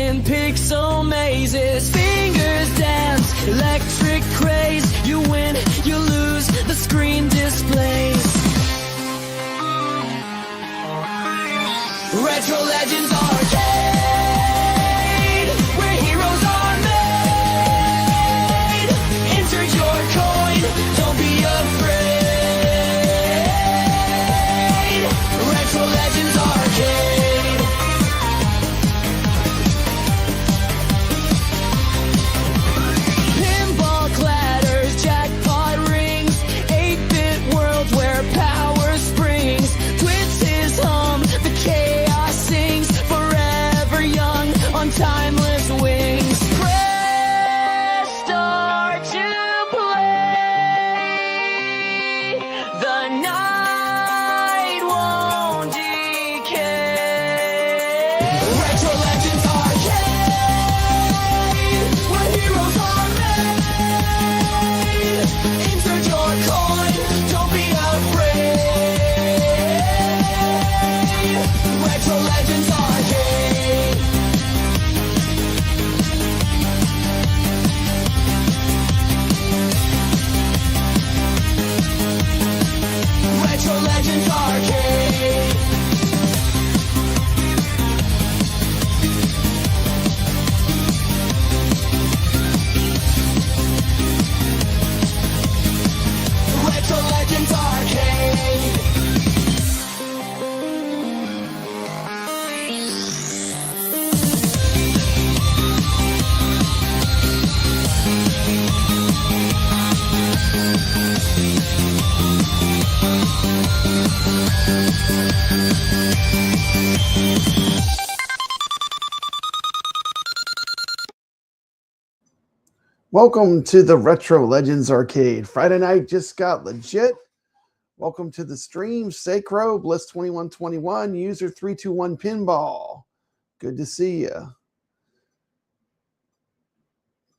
in pixel mazes. Fingers dance, electric craze. You win, you lose, the screen displays. Retro Legends Arcade, where heroes are made. Insert your coin, don't be afraid. Retro Legends Arcade. Pinball clatters, jackpot rings, 8-bit worlds where power springs. Twists hum, the chaos sings, forever young on timeless wings. Press start to play. The night won't decay. Retro Legends Arcade, where heroes are made. Insert your coin, don't be afraid. Retro Legends Arcade. Retro Legends Arcade. Retro Legends Arcade. Welcome to the Retro Legends Arcade. Friday night just got legit. Welcome to the stream. Zaccaria, Bliss2121, user 321 Pinball. Good to see you.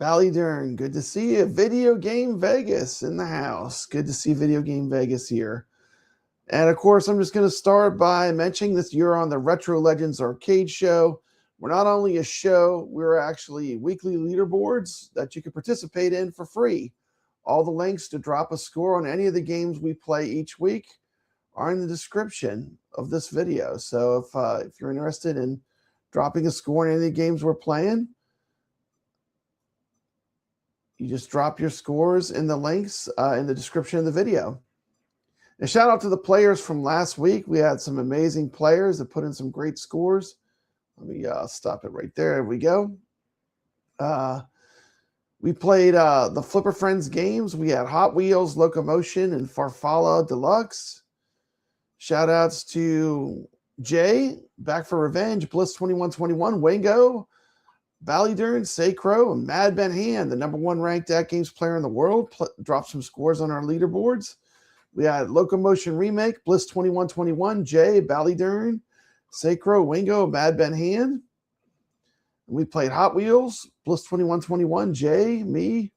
Ballydern, good to see you. Video Game Vegas in the house. Good to see Video Game Vegas here. And of course, I'm just going to start by mentioning that you're on the Retro Legends Arcade show. We're not only a show, we're actually weekly leaderboards that you can participate in for free. All the links to drop a score on any of the games we play each week are in the description of this video. So if you're interested in dropping a score on any of the games we're playing, you just drop your scores in the links in the description of the video. And shout out to the players from last week. We had some amazing players that put in some great scores. Let me stop it right there. There we go. We played the Flipper Friends games. We had Hot Wheels, Locomotion, and Fallen Deluxe. Shout outs to Jay, Back for Revenge, Bliss2121, Wango, Ballydern, Zaccaria, and Mad Ben Hand, the #1 ranked AtGames player in the world, dropped some scores on our leaderboards. We had Locomotion Remake, Bliss2121, Jay, Ballydern, Zaccaria, Wingo, Mad Ben Hand. We played Hot Wheels, Bliss2121, Jay, me,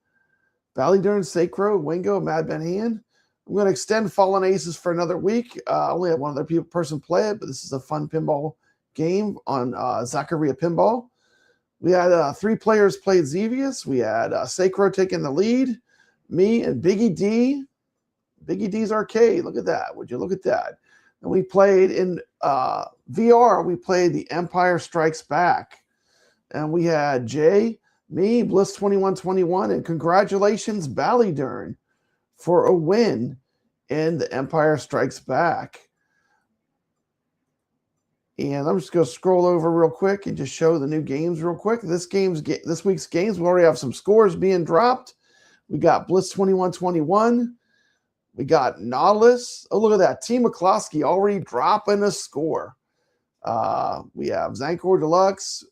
Ballydern, Zaccaria, Wingo, Mad Ben Hand. I'm going to extend Fallen Aces for another week. I only have one other person play it, but this is a fun pinball game on Zaccaria Pinball. We had 3 players played Xevious. We had Zaccaria taking the lead, me and Biggie D. Biggie D's Arcade. Look at that. Would you look at that? And we played in VR. We played The Empire Strikes Back. And we had Jay, me, Bliss2121, and congratulations, Ballydern, for a win in The Empire Strikes Back. And I'm just going to scroll over real quick and just show the new games real quick. This week's games, we already have some scores being dropped. We got Bliss2121. We got Nautilus. Oh, look at that. Team McCloskey already dropping a score. We have Zankor Deluxe,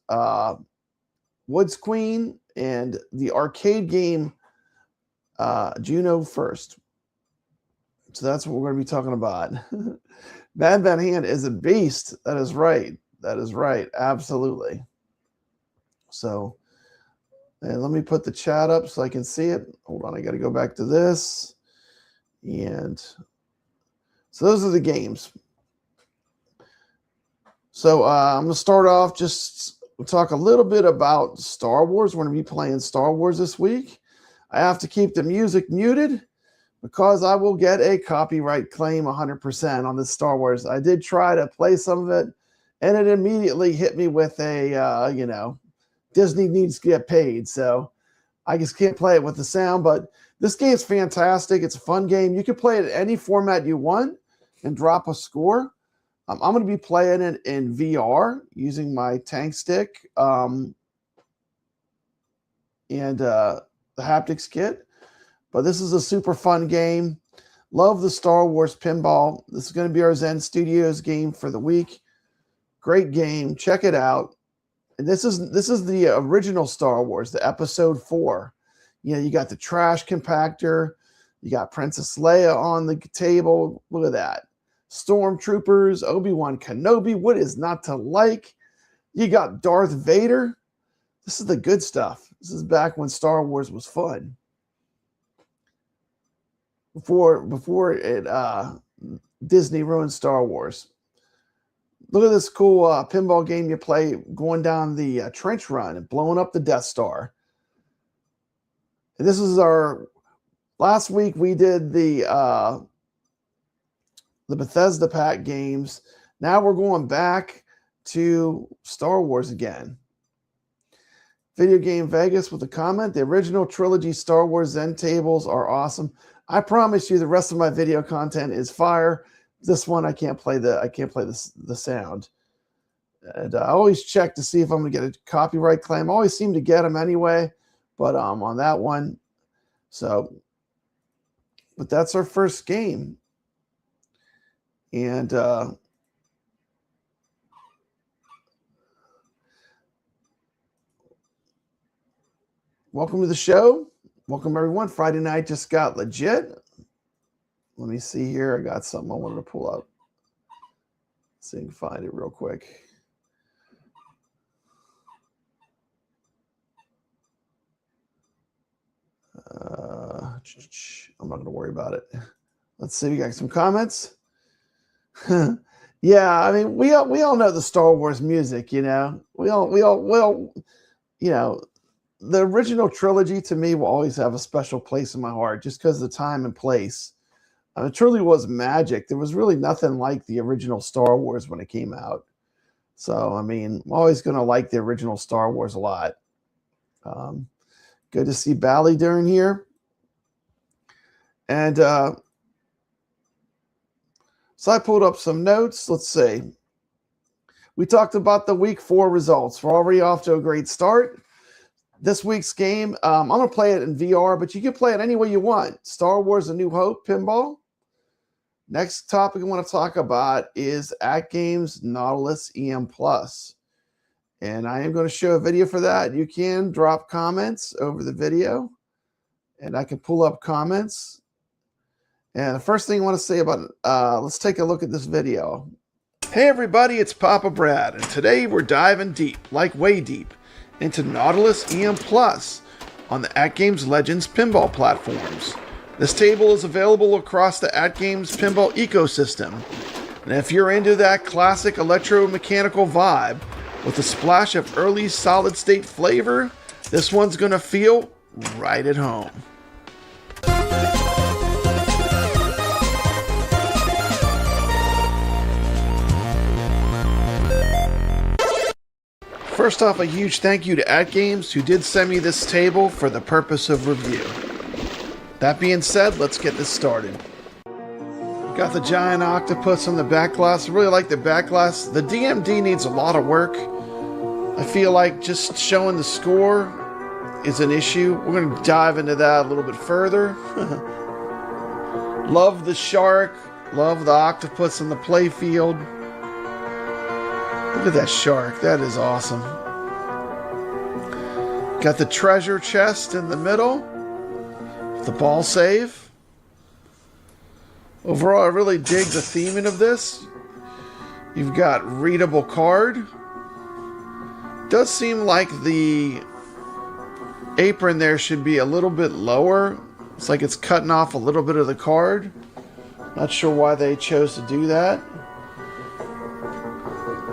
Woods Queen, and the arcade game Juno First. So that's what we're going to be talking about. Mad Ben Hand is a beast. That is right. That is right. Absolutely. So, and let me put the chat up so I can see it. Hold on. I got to go back to this. And so those are the games. So I'm going to start off just we'll talk a little bit about Star Wars. We're going to be playing Star Wars this week. I have to keep the music muted because I will get a copyright claim 100% on this Star Wars. I did try to play some of it, and it immediately hit me with a, you know, Disney needs to get paid. So I just can't play it with the sound, but this game's fantastic. It's a fun game. You can play it in any format you want and drop a score. I'm going to be playing it in VR using my tank stick and the haptics kit. But this is a super fun game. Love the Star Wars Pinball. This is going to be our Zen Studios game for the week. Great game. Check it out. And this is the original Star Wars, the Episode 4. You know, you got the trash compactor. You got Princess Leia on the table. Look at that. Stormtroopers, Obi-Wan Kenobi. What is not to like? You got Darth Vader. This is the good stuff. This is back when Star Wars was fun. Before it Disney ruined Star Wars. Look at this cool pinball game you play going down the trench run and blowing up the Death Star. And this is our last week. We did the Bethesda pack games. Now we're going back to Star Wars again. Video Game Vegas with a comment. The original trilogy Star Wars Zen tables are awesome. I promise you the rest of my video content is fire. This one I can't play the sound. And I always check to see if I'm going to get a copyright claim. I always seem to get them anyway, but on that one. So, but that's our first game. And welcome to the show. Welcome, everyone. Friday night just got legit. Let me see here. I got something I wanted to pull up. See if I can find it real quick. I'm not going to worry about it. Let's see. We got some comments. Yeah, I mean, we all know the Star Wars music. You know, we all, you know. The original trilogy to me will always have a special place in my heart just because of the time and place. It truly was magic. There was really nothing like the original Star Wars when it came out. So, I mean, I'm always going to like the original Star Wars a lot. Good to see Bally during here. And so I pulled up some notes. Let's see. We talked about the week 4 results. We're already off to a great start. This week's game, I'm going to play it in VR, but you can play it any way you want. Star Wars A New Hope Pinball. Next topic I want to talk about is AtGames Nautilus EM Plus. And I am going to show a video for that. You can drop comments over the video, and I can pull up comments. And the first thing I want to say about it, let's take a look at this video. Hey everybody, it's Papa Brad, and today we're diving deep, like way deep, into Nautilus EM Plus on the AtGames Legends pinball platforms. This table is available across the AtGames pinball ecosystem. And if you're into that classic electromechanical vibe with a splash of early solid state flavor, this one's gonna feel right at home. First off, a huge thank you to AtGames who did send me this table for the purpose of review. That being said, let's get this started. Got the giant octopus on the Backglass. I really like the Backglass. The DMD needs a lot of work. I feel like just showing the score is an issue. We're going to dive into that a little bit further. Love the shark. Love the octopus in the playfield. Look at that shark. That is awesome. Got the treasure chest in the middle. The ball save. Overall, I really dig the theming of this. You've got readable card. Does seem like the apron there should be a little bit lower. It's like it's cutting off a little bit of the card. Not sure why they chose to do that.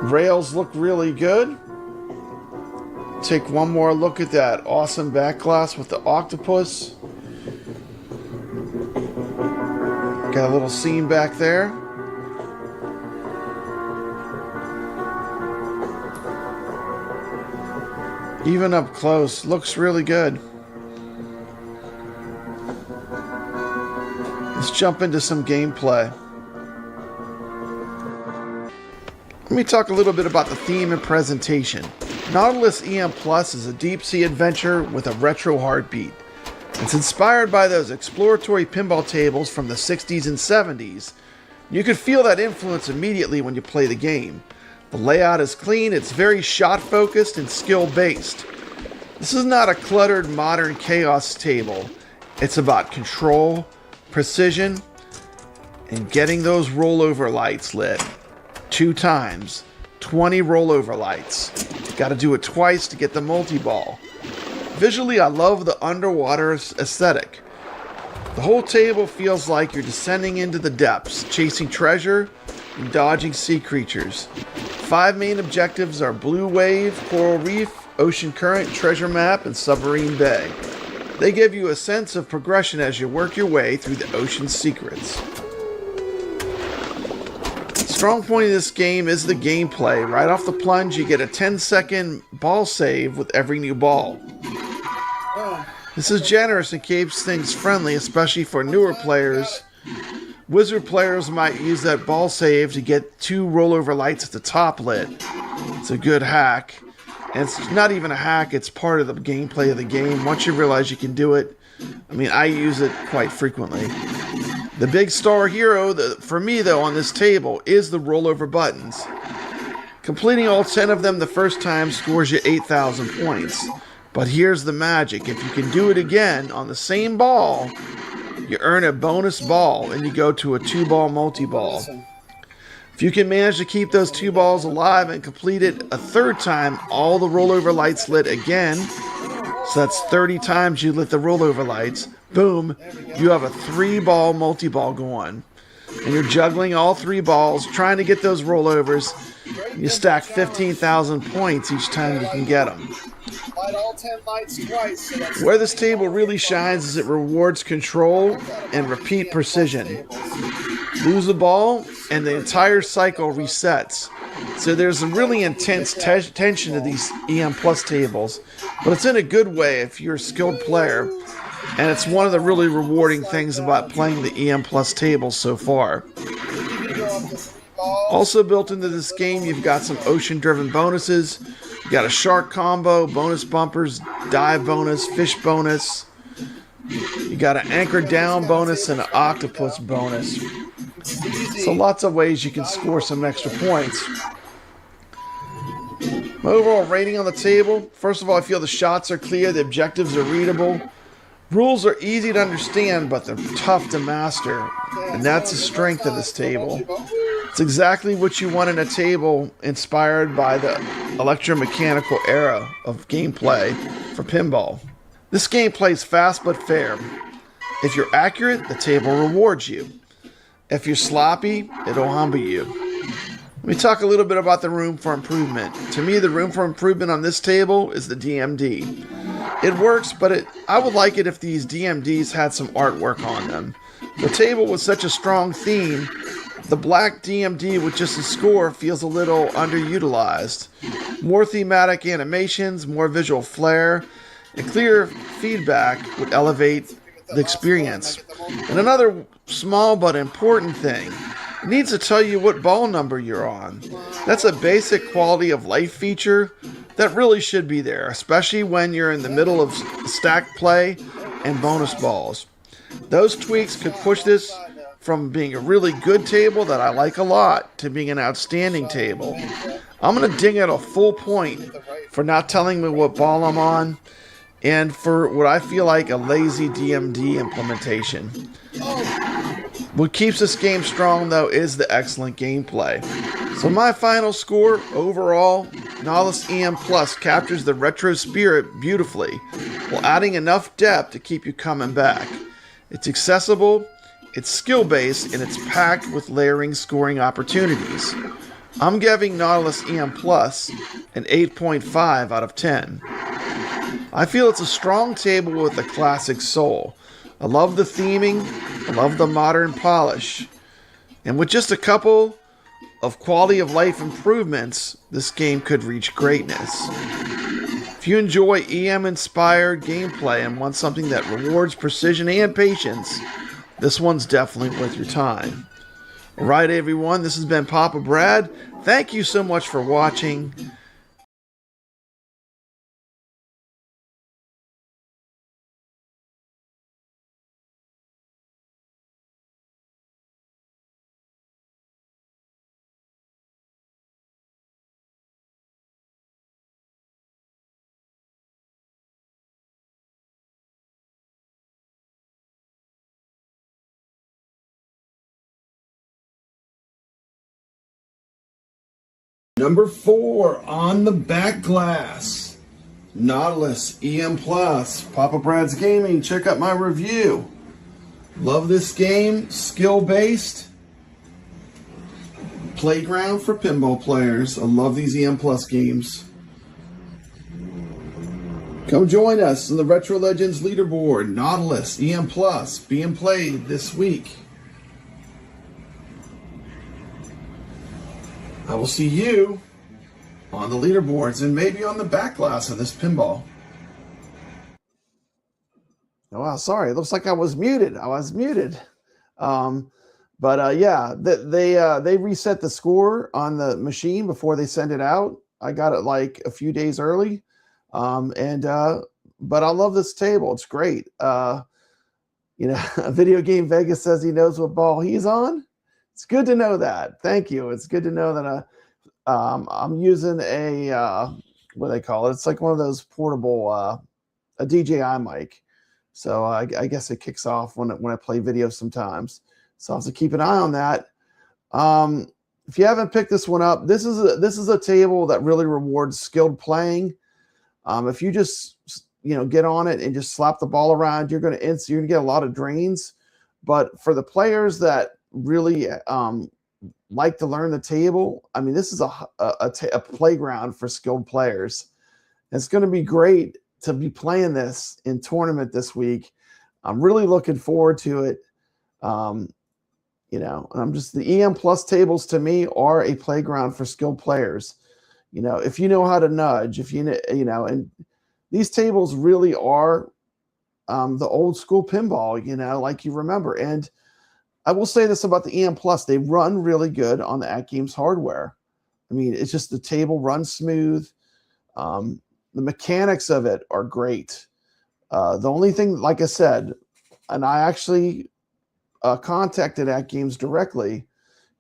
Rails look really good. take one more look at that awesome backglass with the octopus. Got a little scene back there. Even up close, looks really good. Let's jump into some gameplay. Let me talk a little bit about the theme and presentation. Nautilus EM Plus is a deep-sea adventure with a retro heartbeat. It's inspired by those exploratory pinball tables from the 60s and 70s. You can feel that influence immediately when you play the game. The layout is clean, it's very shot-focused and skill-based. This is not a cluttered modern chaos table. It's about control, precision, and getting those rollover lights lit. 2 times, 20 rollover lights. Got to do it twice to get the multi-ball. Visually, I love the underwater aesthetic. The whole table feels like you're descending into the depths, chasing treasure and dodging sea creatures. 5 main objectives are Blue Wave, Coral Reef, Ocean Current, Treasure Map, and Submarine Bay. They give you a sense of progression as you work your way through the ocean's secrets. Strong point of this game is the gameplay. Right off the plunge, you get a 10-second ball save with every new ball. This is generous and keeps things friendly, especially for newer players. Wizard players might use that ball save to get 2 rollover lights at the top lit. It's a good hack. And it's not even a hack, it's part of the gameplay of the game. Once you realize you can do it, I mean, I use it quite frequently. The big star hero, for me though, on this table, is the rollover buttons. Completing all 10 of them the first time scores you 8,000 points. But here's the magic. If you can do it again on the same ball, you earn a bonus ball and you go to a 2-ball multi-ball. If you can manage to keep those 2 balls alive and complete it a 3rd time, all the rollover lights lit again, so that's 30 times you lit the rollover lights, boom, you have a 3-ball multi-ball going. And you're juggling all 3 balls, trying to get those rollovers. You stack 15,000 points each time you can get them. Where this table really shines is it rewards control and repeat precision. Lose the ball and the entire cycle resets. So there's a really intense tension to these EM Plus tables, but it's in a good way if you're a skilled player, and it's one of the really rewarding things about playing the EM Plus tables so far. Also built into this game, you've got some ocean-driven bonuses. You got a shark combo, bonus bumpers, dive bonus, fish bonus. You got an anchor down bonus and an octopus bonus. So lots of ways you can score some extra points. My overall rating on the table, first of all, I feel the shots are clear, the objectives are readable. Rules are easy to understand, but they're tough to master. And that's the strength of this table. It's exactly what you want in a table inspired by the electromechanical era of gameplay for pinball. This game plays fast but fair. If you're accurate, the table rewards you. If you're sloppy, it'll humble you. Let me talk a little bit about the room for improvement. To me, the room for improvement on this table is the DMD. It works, but I would like it if these DMDs had some artwork on them. The table with such a strong theme, the black DMD with just a score feels a little underutilized. More thematic animations, more visual flair, and clear feedback would elevate the experience. And another small but important thing, it needs to tell you what ball number you're on. That's a basic quality of life feature that really should be there, especially when you're in the middle of stacked play and bonus balls. Those tweaks could push this from being a really good table that I like a lot to being an outstanding table. I'm going to ding it a full point for not telling me what ball I'm on and for what I feel like a lazy DMD implementation. What keeps this game strong, though, is the excellent gameplay. So my final score, overall, Nautilus EM Plus captures the retro spirit beautifully, while adding enough depth to keep you coming back. It's accessible, it's skill-based, and it's packed with layering scoring opportunities. I'm giving Nautilus EM Plus an 8.5 out of 10. I feel it's a strong table with a classic soul. I love the theming, I love the modern polish, and with just a couple of quality of life improvements, this game could reach greatness. If you enjoy EM-inspired gameplay and want something that rewards precision and patience, this one's definitely worth your time. Alright everyone, this has been Papa Brad. Thank you so much for watching. Number 4 on the Backglass, Nautilus EM Plus, Papa Brad's Gaming. Check out my review. Love this game, skill-based, playground for pinball players. I love these EM Plus games. Come join us in the Retro Legends Leaderboard, Nautilus EM Plus, being played this week. I will see you on the leaderboards and maybe on the Backglass of this pinball. Oh, wow, sorry. It looks like I was muted. Yeah, they reset the score on the machine before they send it out. I got it like a few days early. But I love this table. It's great. Video Game Vegas says he knows what ball he's on. It's good to know that. Thank you. It's good to know that I'm using a what do they call it? It's like one of those portable a DJI mic. So I guess it kicks off when I play video sometimes. So I have to keep an eye on that. If you haven't picked this one up, this is a table that really rewards skilled playing. If you just get on it and just slap the ball around, you're gonna get a lot of drains. But for the players that really like to learn the table, I mean, this is a playground for skilled players. It's going to be great to be playing this in tournament this week. I'm really looking forward to it. And the EM Plus tables to me are a playground for skilled players. If you know how to nudge, and these tables really are the old school pinball, like you remember. And I will say this about the EM Plus. They run really good on the AtGames hardware. I mean, it's just the table runs smooth. The mechanics of it are great. The only thing, like I said, and I actually contacted AtGames directly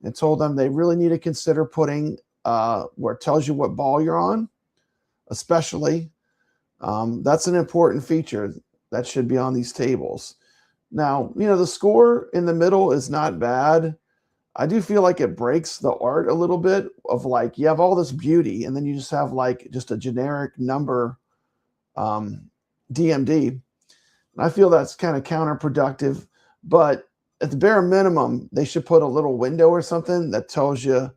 and told them they really need to consider putting where it tells you what ball you're on, especially. That's an important feature that should be on these tables. Now, the score in the middle is not bad. I do feel like it breaks the art a little bit of like, you have all this beauty and then you just have like just a generic number DMD. And I feel that's kind of counterproductive, but at the bare minimum, they should put a little window or something that tells you,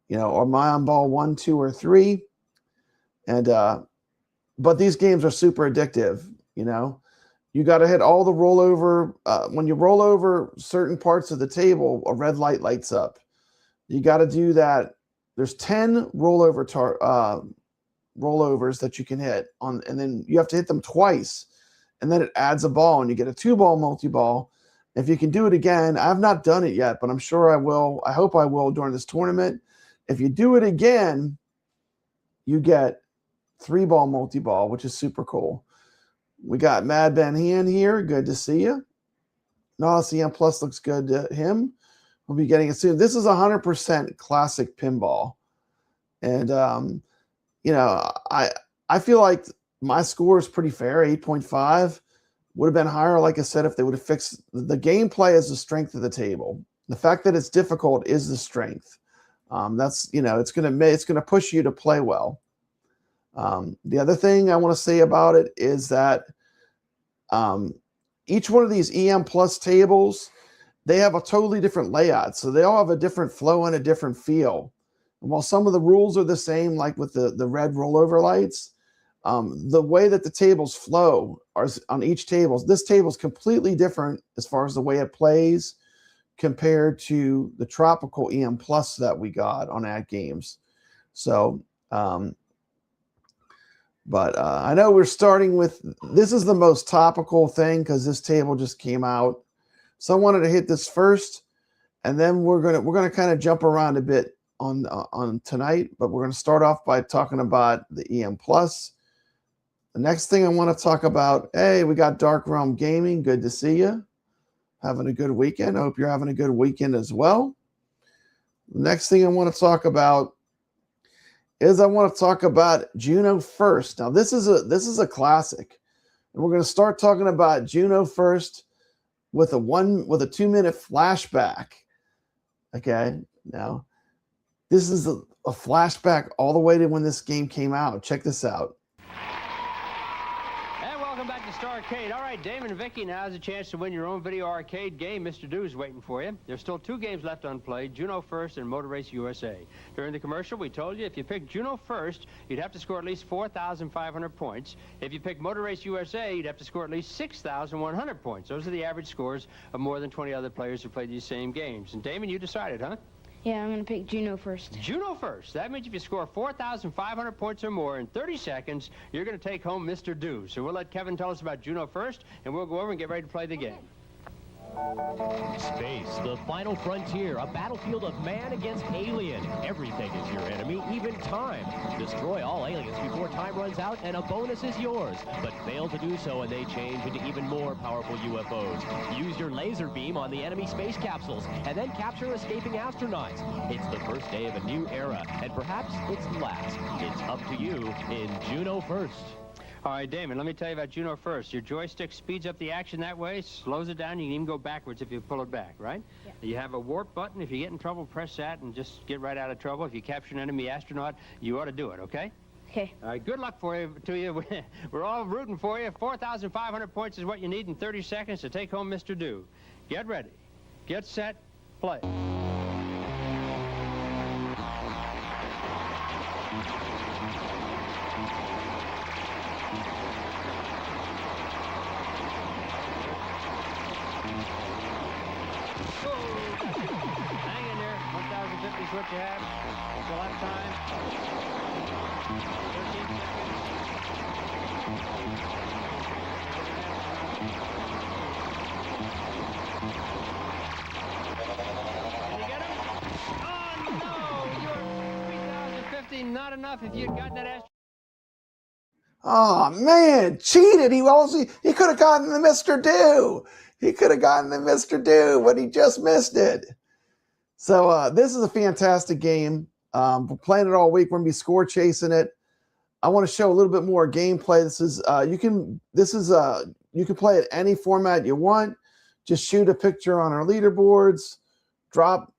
am I on ball 1, 2, or 3? And, but these games are super addictive, You got to hit all the rollover. When you roll over certain parts of the table, a red light lights up. You got to do that. There's 10 rollovers that you can hit on, and then you have to hit them twice, and then it adds a ball, and you get a 2-ball multi-ball. If you can do it again, I've not done it yet, but I'm sure I will. I hope I will during this tournament. If you do it again, you get 3-ball multi-ball, which is super cool. We got Mad Ben Han here. Good to see you. Nautilus EM Plus looks good to him. We'll be getting it soon. This is 100% classic pinball. And, I feel like my score is pretty fair, 8.5. Would have been higher, like I said, if they would have fixed the gameplay as the strength of the table. The fact that it's difficult is the strength. That's, it's going to push you to play well. The other thing I want to say about it is that each one of these EM Plus tables, they have a totally different layout. So they all have a different flow and a different feel. And while some of the rules are the same, like with the red rollover lights, the way that the tables flow are on each table. This table is completely different as far as the way it plays compared to the Tropical EM Plus that we got on AtGames. So, but I know we're starting with, this is the most topical thing because this table just came out. So I wanted to hit this first, and then we're gonna kind of jump around a bit on tonight. But we're gonna start off by talking about the EM Plus. The next thing I want to talk about, hey, we got Dark Realm Gaming. Good to see you. Having a good weekend. I hope you're having a good weekend as well. The next thing I want to talk about is Juno First. Now, this is a classic. And we're going to start talking about Juno First with a 2-minute flashback. Okay. Now, this is a flashback all the way to when this game came out. Check this out. Welcome back to Star Arcade. All right, Damon and Vicky, now's a chance to win your own video arcade game. Mr. Do's waiting for you. There's still 2 games left unplayed, Juno First and Motor Race USA. During the commercial, we told you if you picked Juno First, you'd have to score at least 4,500 points. If you picked Motor Race USA, you'd have to score at least 6,100 points. Those are the average scores of more than 20 other players who played these same games. And Damon, you decided, huh? Yeah, I'm going to pick Juno First. Juno First. That means if you score 4,500 points or more in 30 seconds, you're going to take home Mr. Do. So we'll let Kevin tell us about Juno First, and we'll go over and get ready to play the game. Space, the final frontier, a battlefield of man against alien. Everything is your enemy, even time. Destroy all aliens before time runs out, and a bonus is yours. But fail to do so, and they change into even more powerful UFOs. Use your laser beam on the enemy space capsules, and then capture escaping astronauts. It's the first day of a new era, and perhaps it's the last. It's up to you in Juno First. All right, Damon, let me tell you about Juno First. Your joystick speeds up the action that way, slows it down. You can even go backwards if you pull it back, right? Yeah. You have a warp button. If you get in trouble, press that and just get right out of trouble. If you capture an enemy astronaut, you ought to do it, okay? Okay. All right, good luck to you. We're all rooting for you. 4,500 points is what you need in 30 seconds to take home Mr. Do. Get ready. Get set. Play. Hang in there. 1,050 is what you have. Still have time. 13 seconds. Can you get him? Oh, no! You're 3,050. Not enough if you'd gotten that ass. Oh man, cheated. He could have gotten the Mr. Do. He could have gotten the Mr. Do, but he just missed it. So this is a fantastic game. We're playing it all week. We're gonna be score chasing it. I want to show a little bit more gameplay. You can play it any format you want. Just shoot a picture on our leaderboards. Drop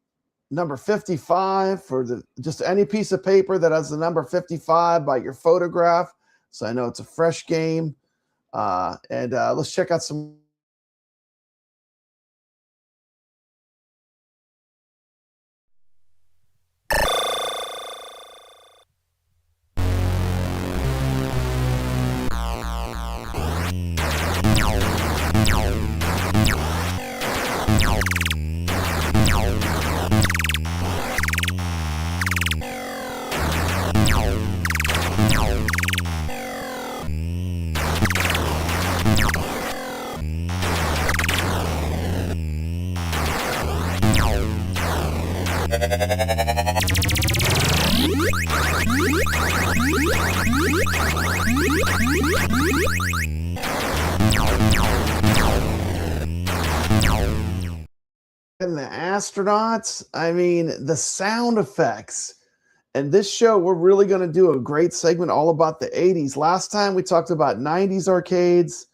number 55 for just any piece of paper that has the number 55 by your photograph. So I know it's a fresh game. And let's check out some. And the astronauts, I mean, the sound effects. And this show, we're really going to do a great segment all about the 80s. Last time we talked about 90s arcades.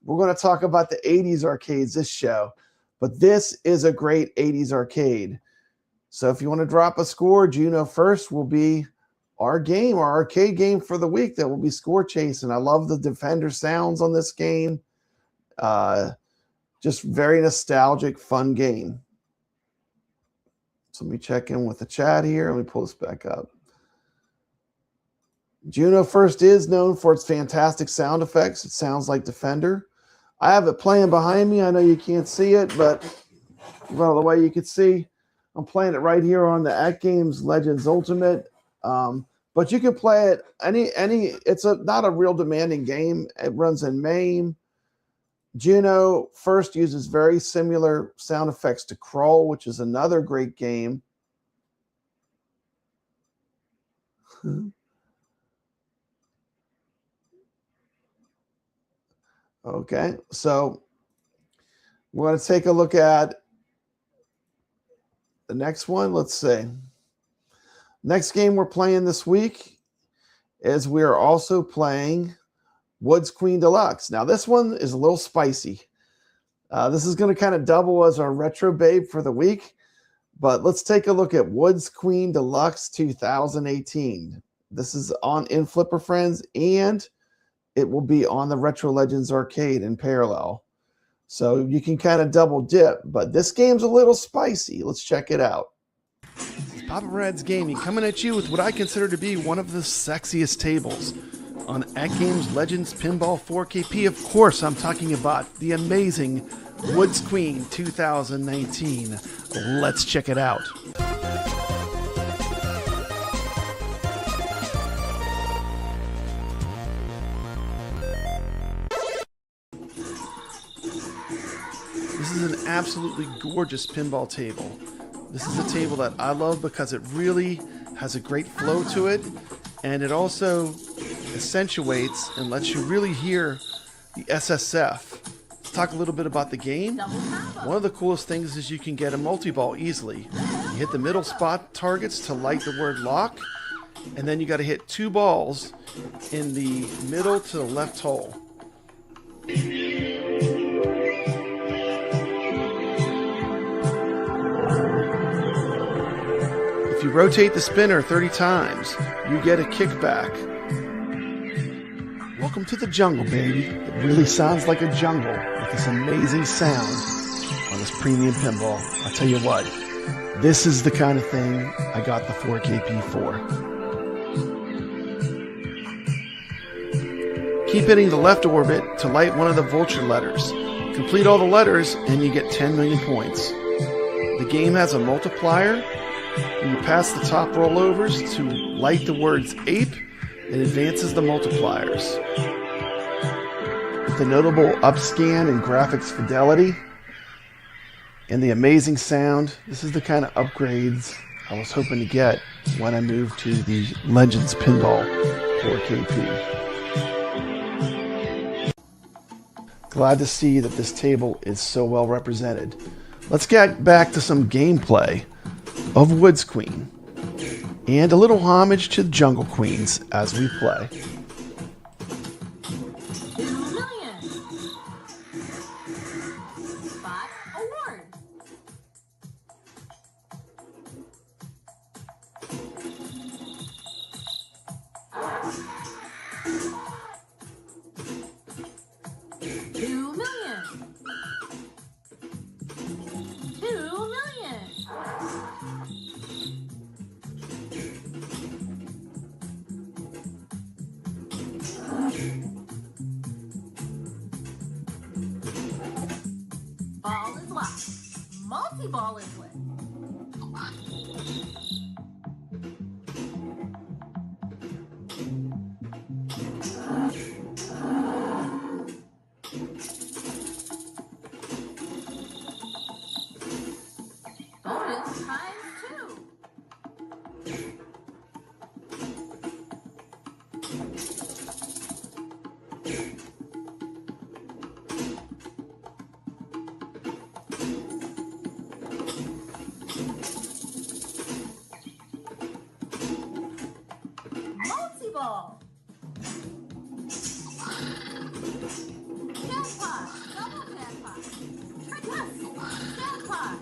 We're going to talk about the 80s arcades this show. But this is a great 80s arcade. So if you want to drop a score, Juno First will be our game, our arcade game for the week that will be score chasing. I love the Defender sounds on this game. Just very nostalgic, fun game. So let me check in with the chat here. Let me pull this back up. Juno First is known for its fantastic sound effects. It sounds like Defender. I have it playing behind me. I know you can't see it, but well, the way you can see, I'm playing it right here on the AtGames Legends Ultimate. But you can play it it's not a real demanding game. It runs in MAME. Juno First uses very similar sound effects to Crawl, which is another great game. Okay, so we're going to take a look at the next one. Let's see. Next game we're playing this week is we are also playing Woods Queen Deluxe. Now, this one is a little spicy. This is going to kind of double as our retro babe for the week. But let's take a look at Woods Queen Deluxe 2018. This is in Flipper Friends, and it will be on the Retro Legends Arcade in parallel. So you can kind of double dip, but this game's a little spicy. Let's check it out. Papa Brad's Gaming coming at you with what I consider to be one of the sexiest tables on AtGames Legends Pinball 4KP. Of course, I'm talking about the amazing Woods Queen 2019. Let's check it out. This is an absolutely gorgeous pinball table. This is a table that I love because it really has a great flow to it, and it also accentuates and lets you really hear the SSF. Let's talk a little bit about the game. One of the coolest things is you can get a multi-ball easily. You hit the middle spot targets to light the word lock, and then you got to hit 2 balls in the middle to the left hole. If you rotate the spinner 30 times, you get a kickback. Welcome to the jungle, baby. It really sounds like a jungle with this amazing sound on this premium pinball. I'll tell you what, this is the kind of thing I got the 4KP for. Keep hitting the left orbit to light one of the vulture letters. Complete all the letters and you get 10 million points. The game has a multiplier. When you pass the top rollovers to light the words ape, it advances the multipliers. With the notable upscan and graphics fidelity and the amazing sound, this is the kind of upgrades I was hoping to get when I moved to the Legends Pinball 4KP. Glad to see that this table is so well represented. Let's get back to some gameplay of Woods Queen and a little homage to the Jungle Queens as we play. Ball is locked. Multi-ball is lit. Bonus times 2. Multi-ball. Jackpot. Double jackpot. Yes. Jackpot.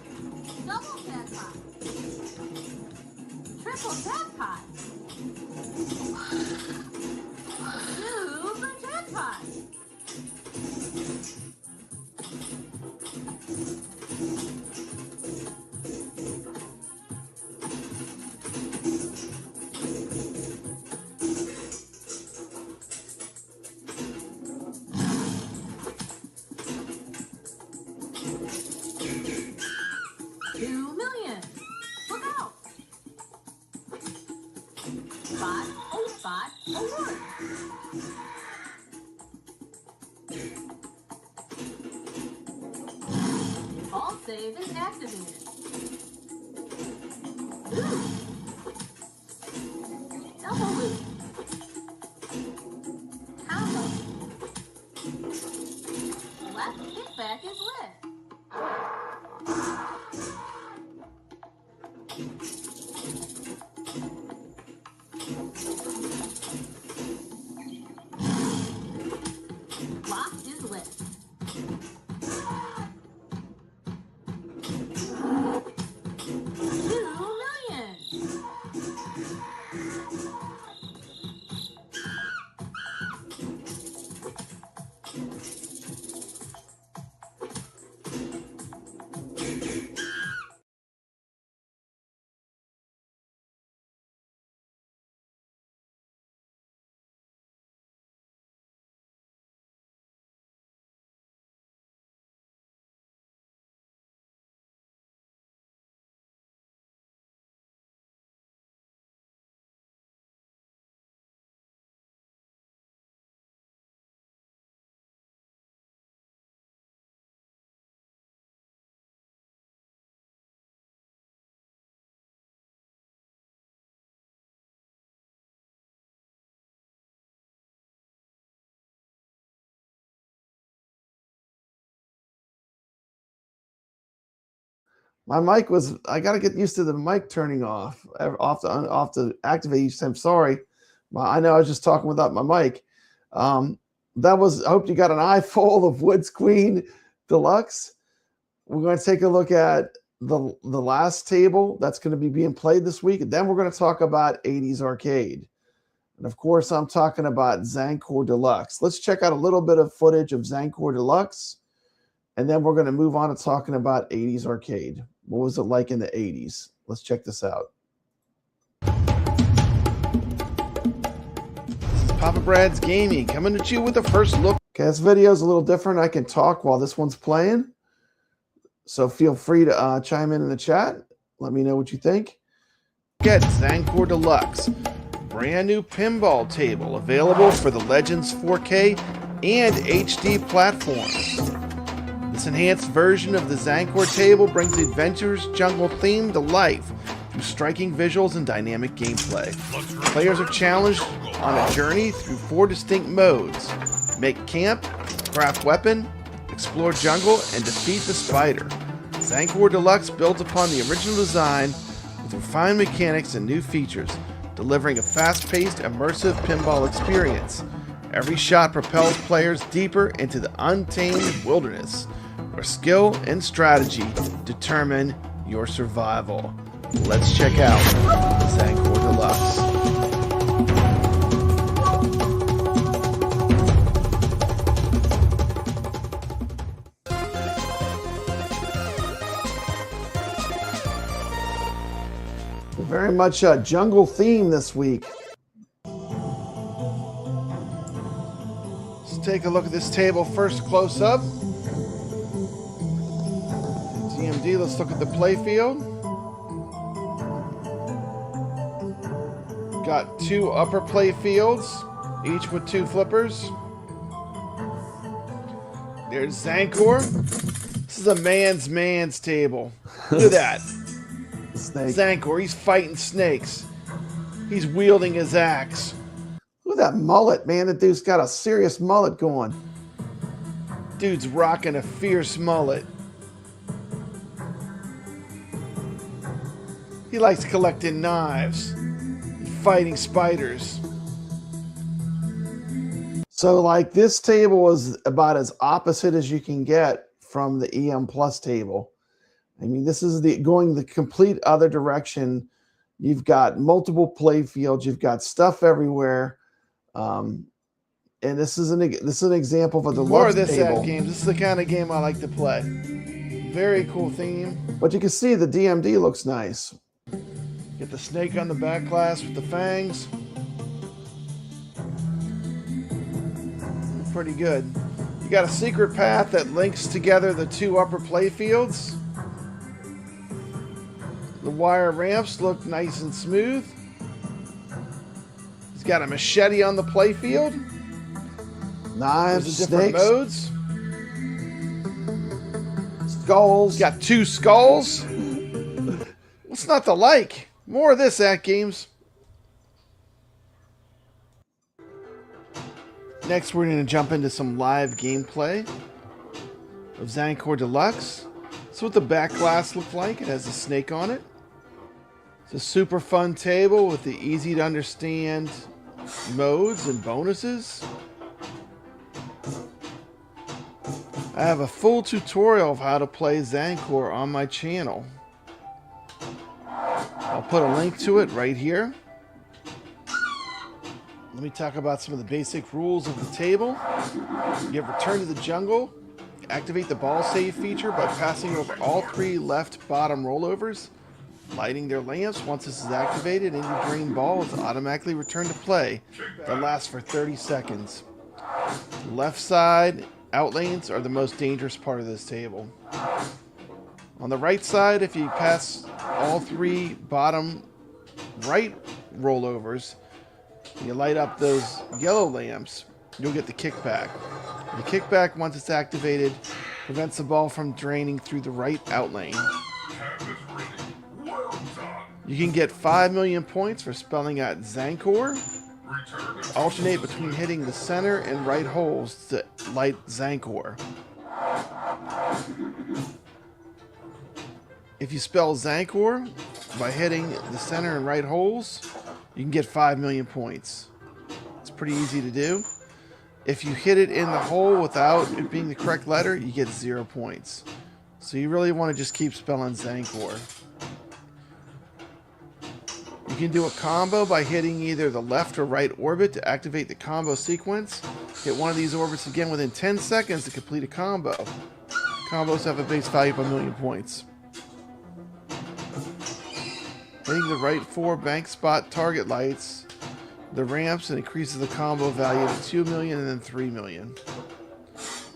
Double jackpot. Triple jackpot. Super jackpot. save is activated. Double loop. Combo. Left kickback is lit. Lock is lit. 2,000,000. My mic was, I got to get used to the mic turning off to activate each time. Sorry. I know I was just talking without my mic. That was, I hope you got an eye full of Woods Queen Deluxe. We're going to take a look at the last table that's going to be being played this week. And then we're going to talk about 80s Arcade. And of course, I'm talking about Zankor Deluxe. Let's check out a little bit of footage of Zankor Deluxe. And then we're going to move on to talking about 80s Arcade. What was it like in the 80s? Let's check this out. This is Papa Brad's Gaming coming at you with a first look. Okay, this video is a little different. I can talk while this one's playing. So feel free to chime in the chat. Let me know what you think. Get Zankor Deluxe. Brand new pinball table available for the Legends 4K and HD platforms. This enhanced version of the Zankor table brings the Adventures Jungle theme to life through striking visuals and dynamic gameplay. Players are challenged on a journey through 4 distinct modes: make camp, craft weapon, explore jungle, and defeat the spider. Zankor Deluxe builds upon the original design with refined mechanics and new features, delivering a fast-paced, immersive pinball experience. Every shot propels players deeper into the untamed wilderness, where skill and strategy determine your survival. Let's check out Zankor Deluxe. Very much a jungle theme this week. Let's take a look at this table first close up. DMD, let's look at the playfield. Got 2 upper play fields, each with 2 flippers. There's Zankor. This is a man's table. Look at that. Snake. Zankor, he's fighting snakes. He's wielding his axe. Look at that mullet, man. That dude's got a serious mullet going. Dude's rocking a fierce mullet. He likes collecting knives and fighting spiders. So, like, this table is about as opposite as you can get from the EM Plus table. I mean, this is going the complete other direction. You've got multiple play fields. You've got stuff everywhere. And this is an example of a deluxe More of this table. AtGames. This is the kind of game I like to play. Very cool theme. But you can see the DMD looks nice. Get the snake on the Backglass with the fangs. Pretty good. You got a secret path that links together the 2 upper play fields. The wire ramps look nice and smooth. He's got a machete on the play field. Knives, different snakes. modes. skulls. Got 2 skulls. What's not to like? More of this, AtGames. Next, we're going to jump into some live gameplay of Zankor Deluxe. That's what the Backglass looks like. It has a snake on it. It's a super fun table with the easy to understand modes and bonuses. I have a full tutorial of how to play Zankor on my channel. I'll put a link to it right here. Let me talk about some of the basic rules of the table. You have Return to the Jungle. Activate the ball save feature by passing over all 3 left bottom rollovers, lighting their lamps. Once this is activated, any drained ball is automatically returned to play. That lasts for 30 seconds. Left side outlanes are the most dangerous part of this table. On the right side, if you pass all 3 bottom right rollovers, you light up those yellow lamps, you'll get the kickback. The kickback, once it's activated, prevents the ball from draining through the right outlane. You can get 5 million points for spelling out Zankor. Alternate between hitting the center and right holes to light Zankor. If you spell Zankor by hitting the center and right holes, you can get 5 million points. It's pretty easy to do. If you hit it in the hole without it being the correct letter, you get 0 points. So you really want to just keep spelling Zankor. You can do a combo by hitting either the left or right orbit to activate the combo sequence. Hit one of these orbits again within 10 seconds to complete a combo. Combos have a base value of 1 million points. Hitting the right 4 bank spot target lights the ramps and increases the combo value to 2 million and then 3 million. If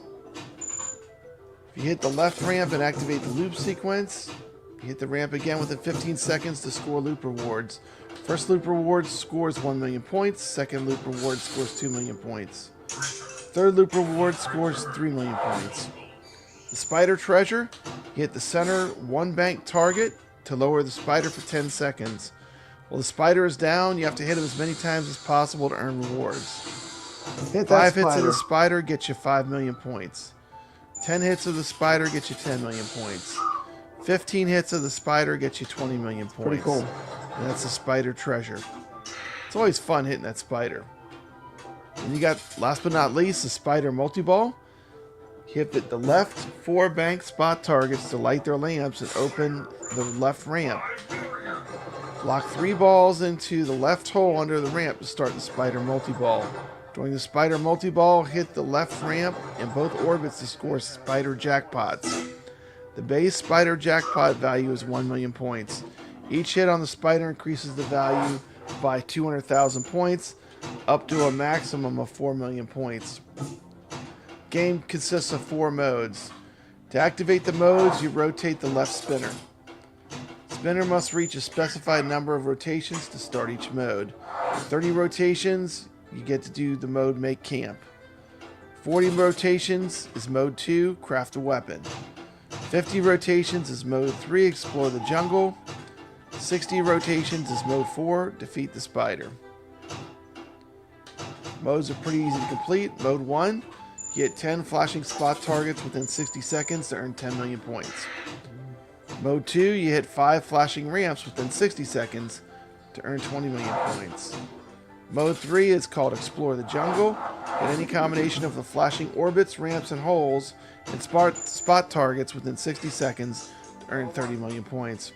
you hit the left ramp and activate the loop sequence, you hit the ramp again within 15 seconds to score loop rewards. First loop reward scores 1 million points. Second loop reward scores 2 million points. Third loop reward scores 3 million points. The spider treasure, you hit the center 1 bank target to lower the spider for 10 seconds. While the spider is down, you have to hit him as many times as possible to earn rewards. 5 hits of the spider get you 5 million points. 10 hits of the spider get you 10 million points. 15 hits of the spider get you 20 million points. Pretty cool. And that's the spider treasure. It's always fun hitting that spider. And you got, last but not least, the spider multi-ball. Hit the left 4 bank spot targets to light their lamps and open the left ramp. Lock 3 balls into the left hole under the ramp to start the spider multi-ball. During the spider multi-ball, hit the left ramp in both orbits to score spider jackpots. The base spider jackpot value is 1 million points. Each hit on the spider increases the value by 200,000 points, up to a maximum of 4 million points. Game consists of 4 modes. To activate the modes, you rotate the left spinner. Spinner must reach a specified number of rotations to start each mode. 30 rotations, you get to do the mode Make Camp. 40 rotations is mode 2, Craft a Weapon. 50 rotations is mode 3, Explore the Jungle. 60 rotations is mode 4, Defeat the Spider. Modes are pretty easy to complete. Mode 1, you hit 10 flashing spot targets within 60 seconds to earn 10 million points. Mode 2, you hit 5 flashing ramps within 60 seconds to earn 20 million points. Mode 3 is called Explore the Jungle. Hit any combination of the flashing orbits, ramps, and holes and spot targets within 60 seconds to earn 30 million points.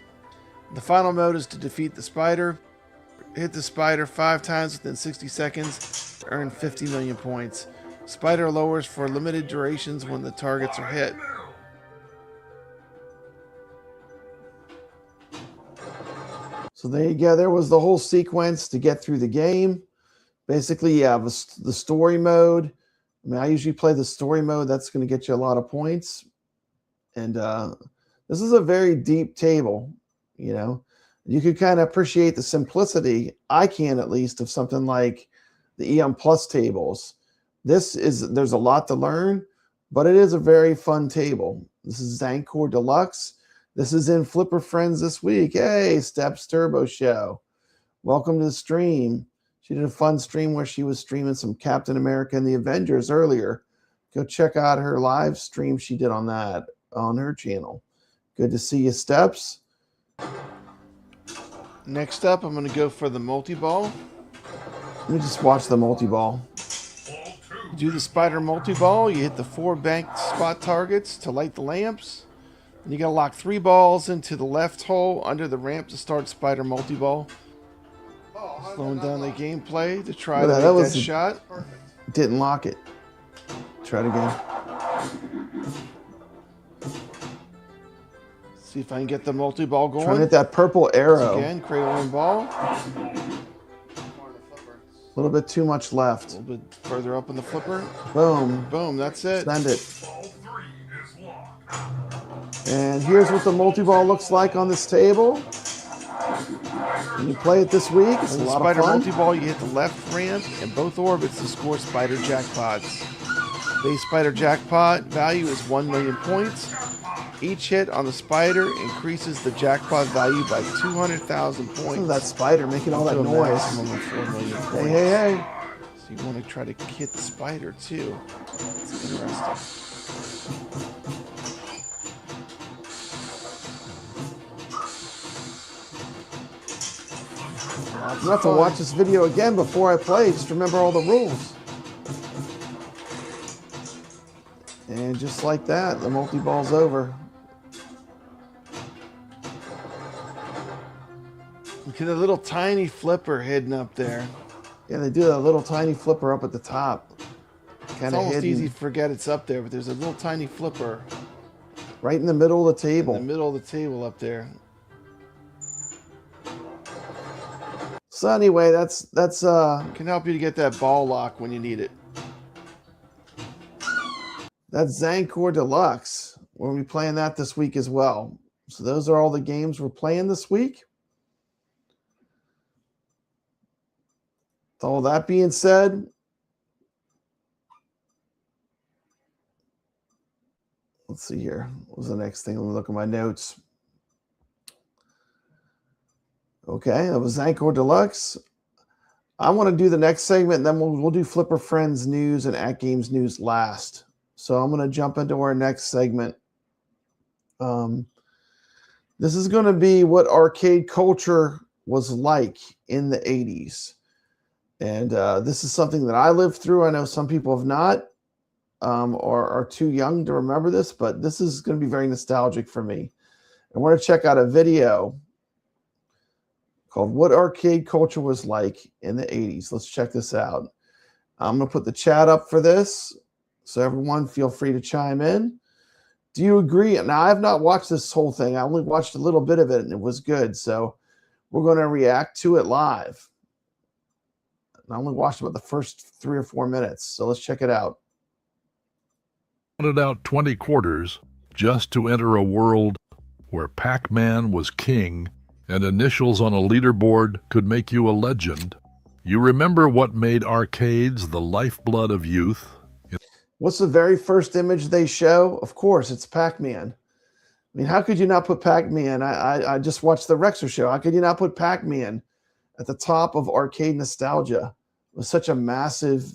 The final mode is to defeat the spider. Hit the spider 5 times within 60 seconds to earn 50 million points. Spider lowers for limited durations when the targets are hit. So there you go. There was the whole sequence to get through the game. Basically, you have the story mode. I mean, I usually play the story mode. That's going to get you a lot of points. And this is a very deep table, you know. You can kind of appreciate the simplicity, I can at least, of something like the EM Plus tables. There's a lot to learn, but it is a very fun table. This is Zankor Deluxe. This is in Flipper Friends this week. Hey, Steps Turbo Show. Welcome to the stream. She did a fun stream where she was streaming some Captain America and the Avengers earlier. Go check out her live stream she did on that on her channel. Good to see you, Steps. Next up, I'm going to go for the multi-ball. Let me just watch the multi-ball. Do the spider multi-ball. You hit the 4 banked spot targets to light the lamps. And you got to lock 3 balls into the left hole under the ramp to start spider multi-ball. Slowing down the gameplay to try to make that shot. Didn't lock it. Try it again. See if I can get the multi-ball going. Trying to hit that purple arrow. Again, cradle and ball. A little bit too much left. A little bit further up in the flipper. Boom. Boom, that's it. Send it. And here's what the multi-ball looks like on this table. When you play it this week, it's a lot of fun. Spider multi-ball, you hit the left ramp and both orbits to score spider jackpots. Base spider jackpot value is 1 million points. Each hit on the spider increases the jackpot value by 200,000 points. Look at that spider making all that noise. Hey, hey, hey. So you want to try to hit the spider too. That's interesting. I'm going to have to watch this video again before I play. Just remember all the rules. And just like that, the multi-ball's over. Look at the little tiny flipper hidden up there. Yeah, they do a little tiny flipper up at the top. It's almost easy to forget it's up there, but there's a little tiny flipper. Right in the middle of the table. In the middle of the table up there. So anyway, that's can help you to get that ball lock when you need it. That's Zankor Deluxe. We'll be playing that this week as well. So those are all the games we're playing this week. With all that being said, let's see here. What was the next thing? Let me look at my notes. Okay, that was Zankor Deluxe. I want to do the next segment, and then we'll do Flipper Friends news and AtGames news last. So I'm going to jump into our next segment. This is going to be what arcade culture was like in the 80s. And this is something that I lived through. I know some people have not or are too young to remember this, but this is going to be very nostalgic for me. And we're going to check out a video called What Arcade Culture Was Like in the 80s. Let's check this out. I'm going to put the chat up for this, so everyone feel free to chime in. Do you agree? Now, I have not watched this whole thing. I only watched a little bit of it, and it was good. So we're going to react to it live. I only watched about the first 3 or 4 minutes, so let's check it out. Counted out 20 quarters just to enter a world where Pac-Man was king and initials on a leaderboard could make you a legend. You remember what made arcades the lifeblood of youth? What's the very first image they show? Of course, it's Pac-Man. I mean, how could you not put Pac-Man? I just watched the Rexer show. How could you not put Pac-Man at the top of arcade nostalgia? It was such a massive...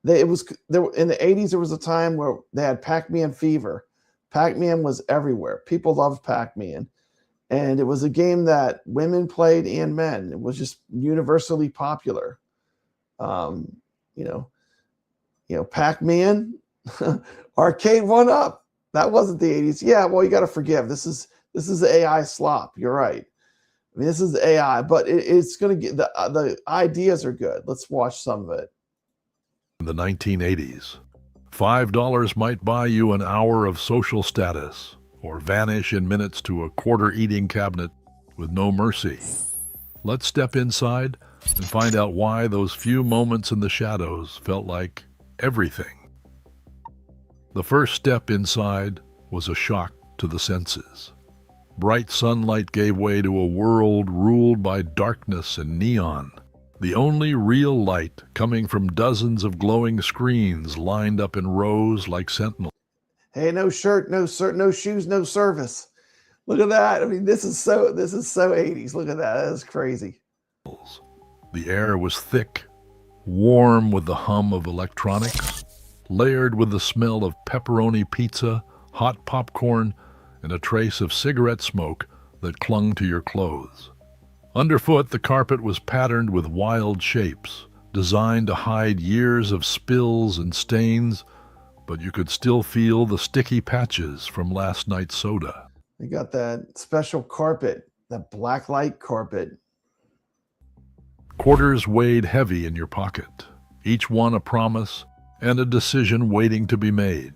in the 80s, there was a time where they had Pac-Man fever. Pac-Man was everywhere. People loved Pac-Man. And it was a game that women played and men. It was just universally popular. Pac-Man, arcade 1-up. That wasn't the 80s. Yeah, well, you got to forgive. This is the AI slop. You're right. I mean, this is the AI, but it's going to get the ideas are good. Let's watch some of it. In the 1980s, $5 might buy you an hour of social status, or vanish in minutes to a quarter-eating cabinet with no mercy. Let's step inside and find out why those few moments in the shadows felt like everything. The first step inside was a shock to the senses. Bright sunlight gave way to a world ruled by darkness and neon. The only real light coming from dozens of glowing screens lined up in rows like sentinels. Hey, no shirt, no shoes, no service. Look at that. I mean, this is so 80s. Look at that. That is crazy. The air was thick, warm with the hum of electronics, layered with the smell of pepperoni pizza, hot popcorn, and a trace of cigarette smoke that clung to your clothes. Underfoot, the carpet was patterned with wild shapes, designed to hide years of spills and stains, but you could still feel the sticky patches from last night's soda. They got that special carpet, that black light carpet. Quarters weighed heavy in your pocket, each one a promise and a decision waiting to be made.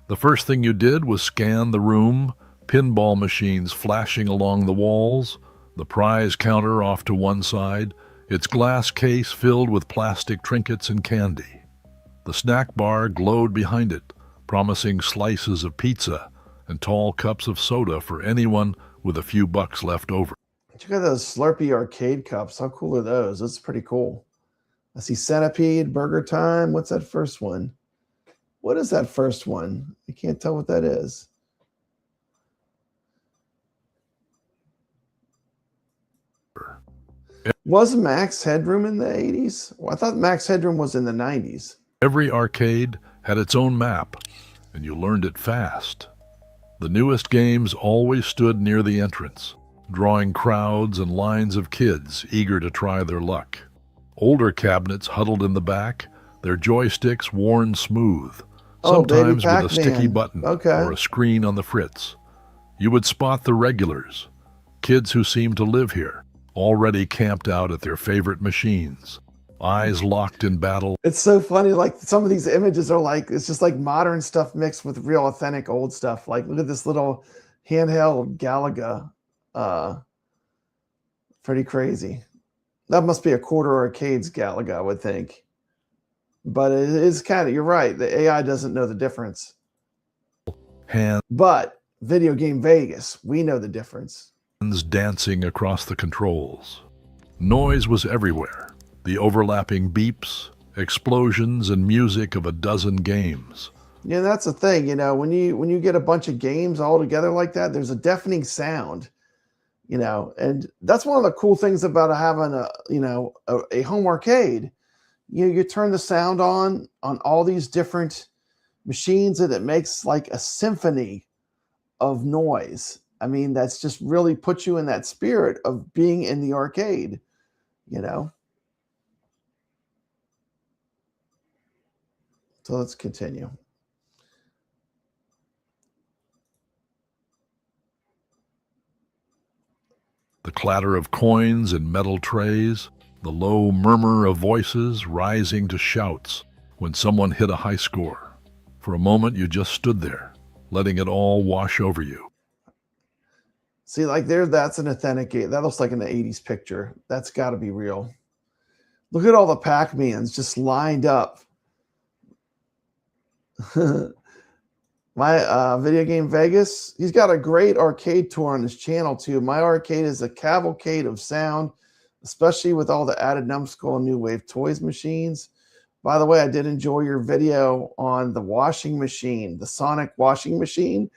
The first thing you did was scan the room, pinball machines flashing along the walls, the prize counter off to one side, its glass case filled with plastic trinkets and candy. The snack bar glowed behind it, promising slices of pizza and tall cups of soda for anyone with a few bucks left over. Check out those Slurpee arcade cups. How cool are those? That's pretty cool. I see Centipede, Burger Time. What's that first one? What is that first one? I can't tell what that is. Was Max Headroom in the 80s? Well, I thought Max Headroom was in the 90s. Every arcade had its own map, and you learned it fast. The newest games always stood near the entrance, drawing crowds and lines of kids eager to try their luck. Older cabinets huddled in the back, their joysticks worn smooth, sometimes with a sticky button or a screen on the fritz. You would spot the regulars, kids who seemed to live here, already camped out at their favorite machines, eyes locked in battle. It's so funny, like some of these images are like, it's just like modern stuff mixed with real authentic old stuff. Like look at this little handheld Galaga. Pretty crazy. That must be a quarter arcade's Galaga, I would think. But it is kind of, you're right, the AI doesn't know the difference. But Video Game Vegas, we know the difference. Dancing across the controls. Noise was everywhere. The overlapping beeps, explosions, and music of a dozen games. Yeah, that's the thing, you know, when you get a bunch of games all together like that, there's a deafening sound, you know, and that's one of the cool things about having a home arcade. You turn the sound on all these different machines and it makes like a symphony of noise. I mean, that's just really puts you in that spirit of being in the arcade, you know. So let's continue. The clatter of coins and metal trays, the low murmur of voices rising to shouts when someone hit a high score. For a moment, you just stood there, letting it all wash over you. See, like there, that's an authentic game. That looks like an 80s picture. That's got to be real. Look at all the Pac-Mans just lined up. My Video Game Vegas, he's got a great arcade tour on his channel too. My arcade is a cavalcade of sound, especially with all the added numbskull and new wave toys machines. By the way, I did enjoy your video on the washing machine, the Sonic washing machine.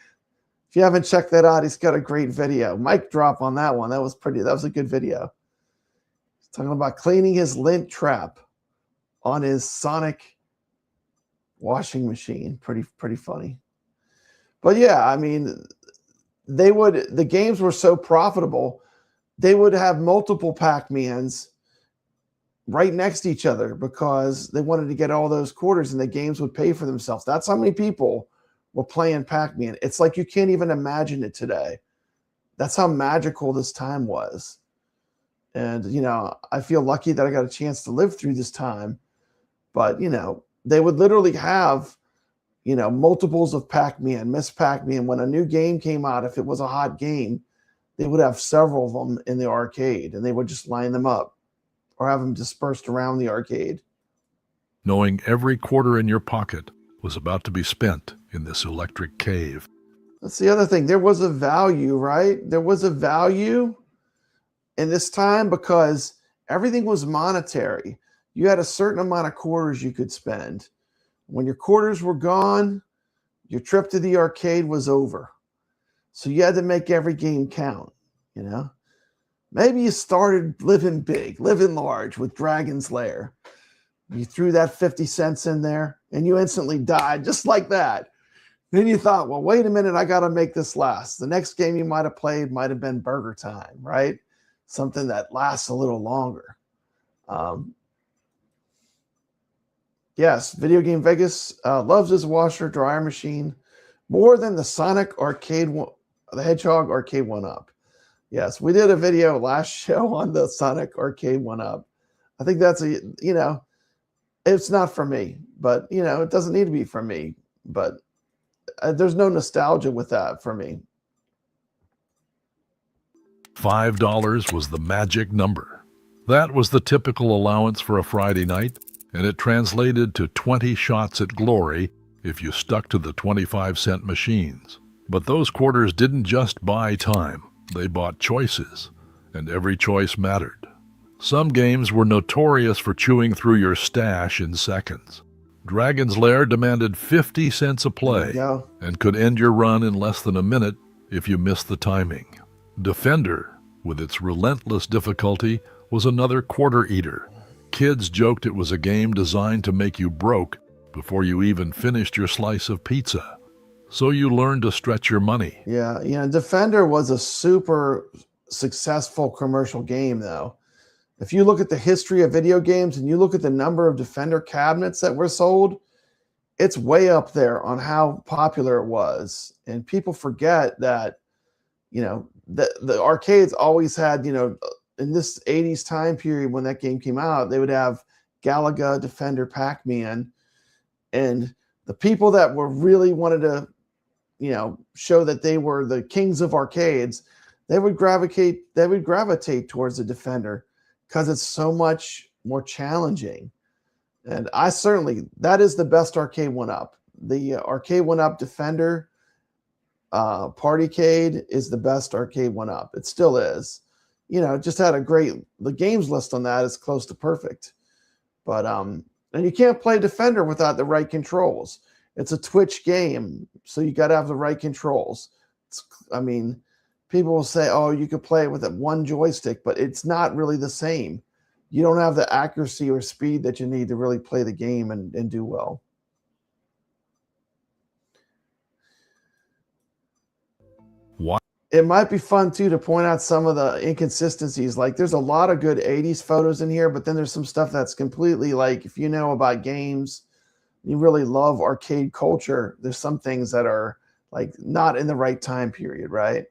If you haven't checked that out, he's got a great video. Mic drop on that one. That was a good video. He's talking about cleaning his lint trap on his Sonic washing machine. Pretty funny. But yeah, I mean, the games were so profitable, they would have multiple Pac-Mans right next to each other because they wanted to get all those quarters and the games would pay for themselves. That's how many people were playing Pac-Man. It's like you can't even imagine it today. That's how magical this time was. And, you know, I feel lucky that I got a chance to live through this time. But, you know, they would literally have, you know, multiples of Pac-Man, Miss Pac-Man. When a new game came out, if it was a hot game, they would have several of them in the arcade and they would just line them up or have them dispersed around the arcade. Knowing every quarter in your pocket was about to be spent in this electric cave. That's the other thing. There was a value, right? There was a value in this time because everything was monetary. You had a certain amount of quarters you could spend. When your quarters were gone, your trip to the arcade was over. So you had to make every game count, you know? Maybe you started living big, living large with Dragon's Lair. You threw that 50 cents in there and you instantly died just like that. Then you thought, well, wait a minute, I got to make this last. The next game you might have played might have been Burger Time, right? Something that lasts a little longer. Yes, Video Game Vegas loves his washer dryer machine more than the Sonic Arcade, the Hedgehog Arcade 1-Up. Yes, we did a video last show on the Sonic Arcade 1-Up. I think that's it's not for me, but it doesn't need to be for me. But there's no nostalgia with that for me. $5 was the magic number. That was the typical allowance for a Friday night, and it translated to 20 shots at glory if you stuck to the 25-cent machines. But those quarters didn't just buy time. They bought choices, and every choice mattered. Some games were notorious for chewing through your stash in seconds. Dragon's Lair demanded 50 cents a play and could end your run in less than a minute if you missed the timing. Defender, with its relentless difficulty, was another quarter eater. Kids joked it was a game designed to make you broke before you even finished your slice of pizza. So you learned to stretch your money. Yeah, Defender was a super successful commercial game, though. If you look at the history of video games and you look at the number of Defender cabinets that were sold, it's way up there on how popular it was. And people forget that, the arcades always had, in this 80s time period when that game came out, they would have Galaga, Defender, Pac-Man. And the people that were really wanted to, show that they were the kings of arcades, they would gravitate towards the Defender because it's so much more challenging. And that is the best arcade 1-Up. The arcade 1-Up Defender Partycade is the best arcade 1-Up. It still is. It just had the games list on that is close to perfect. But, and you can't play Defender without the right controls. It's a Twitch game, so you got to have the right controls. People will say, oh, you could play it with one joystick, but it's not really the same. You don't have the accuracy or speed that you need to really play the game and do well. What? It might be fun, too, to point out some of the inconsistencies. Like, there's a lot of good 80s photos in here, but then there's some stuff that's completely, like, if you know about games, you really love arcade culture, there's some things that are, like, not in the right time period, right?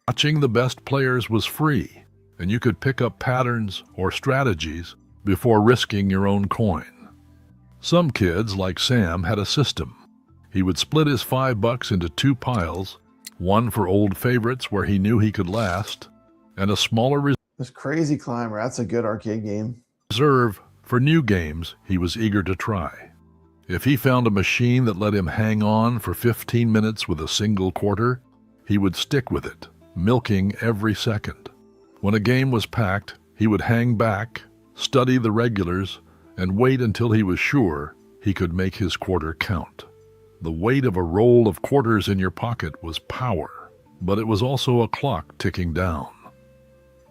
Watching the best players was free, and you could pick up patterns or strategies before risking your own coin. Some kids, like Sam, had a system. He would split his $5 into two piles, one for old favorites where he knew he could last, and a smaller This Crazy Climber, that's a good arcade game. reserve for new games he was eager to try. If he found a machine that let him hang on for 15 minutes with a single quarter, he would stick with it, milking every second. When a game was packed, he would hang back, study the regulars, and wait until he was sure he could make his quarter count. The weight of a roll of quarters in your pocket was power, but it was also a clock ticking down.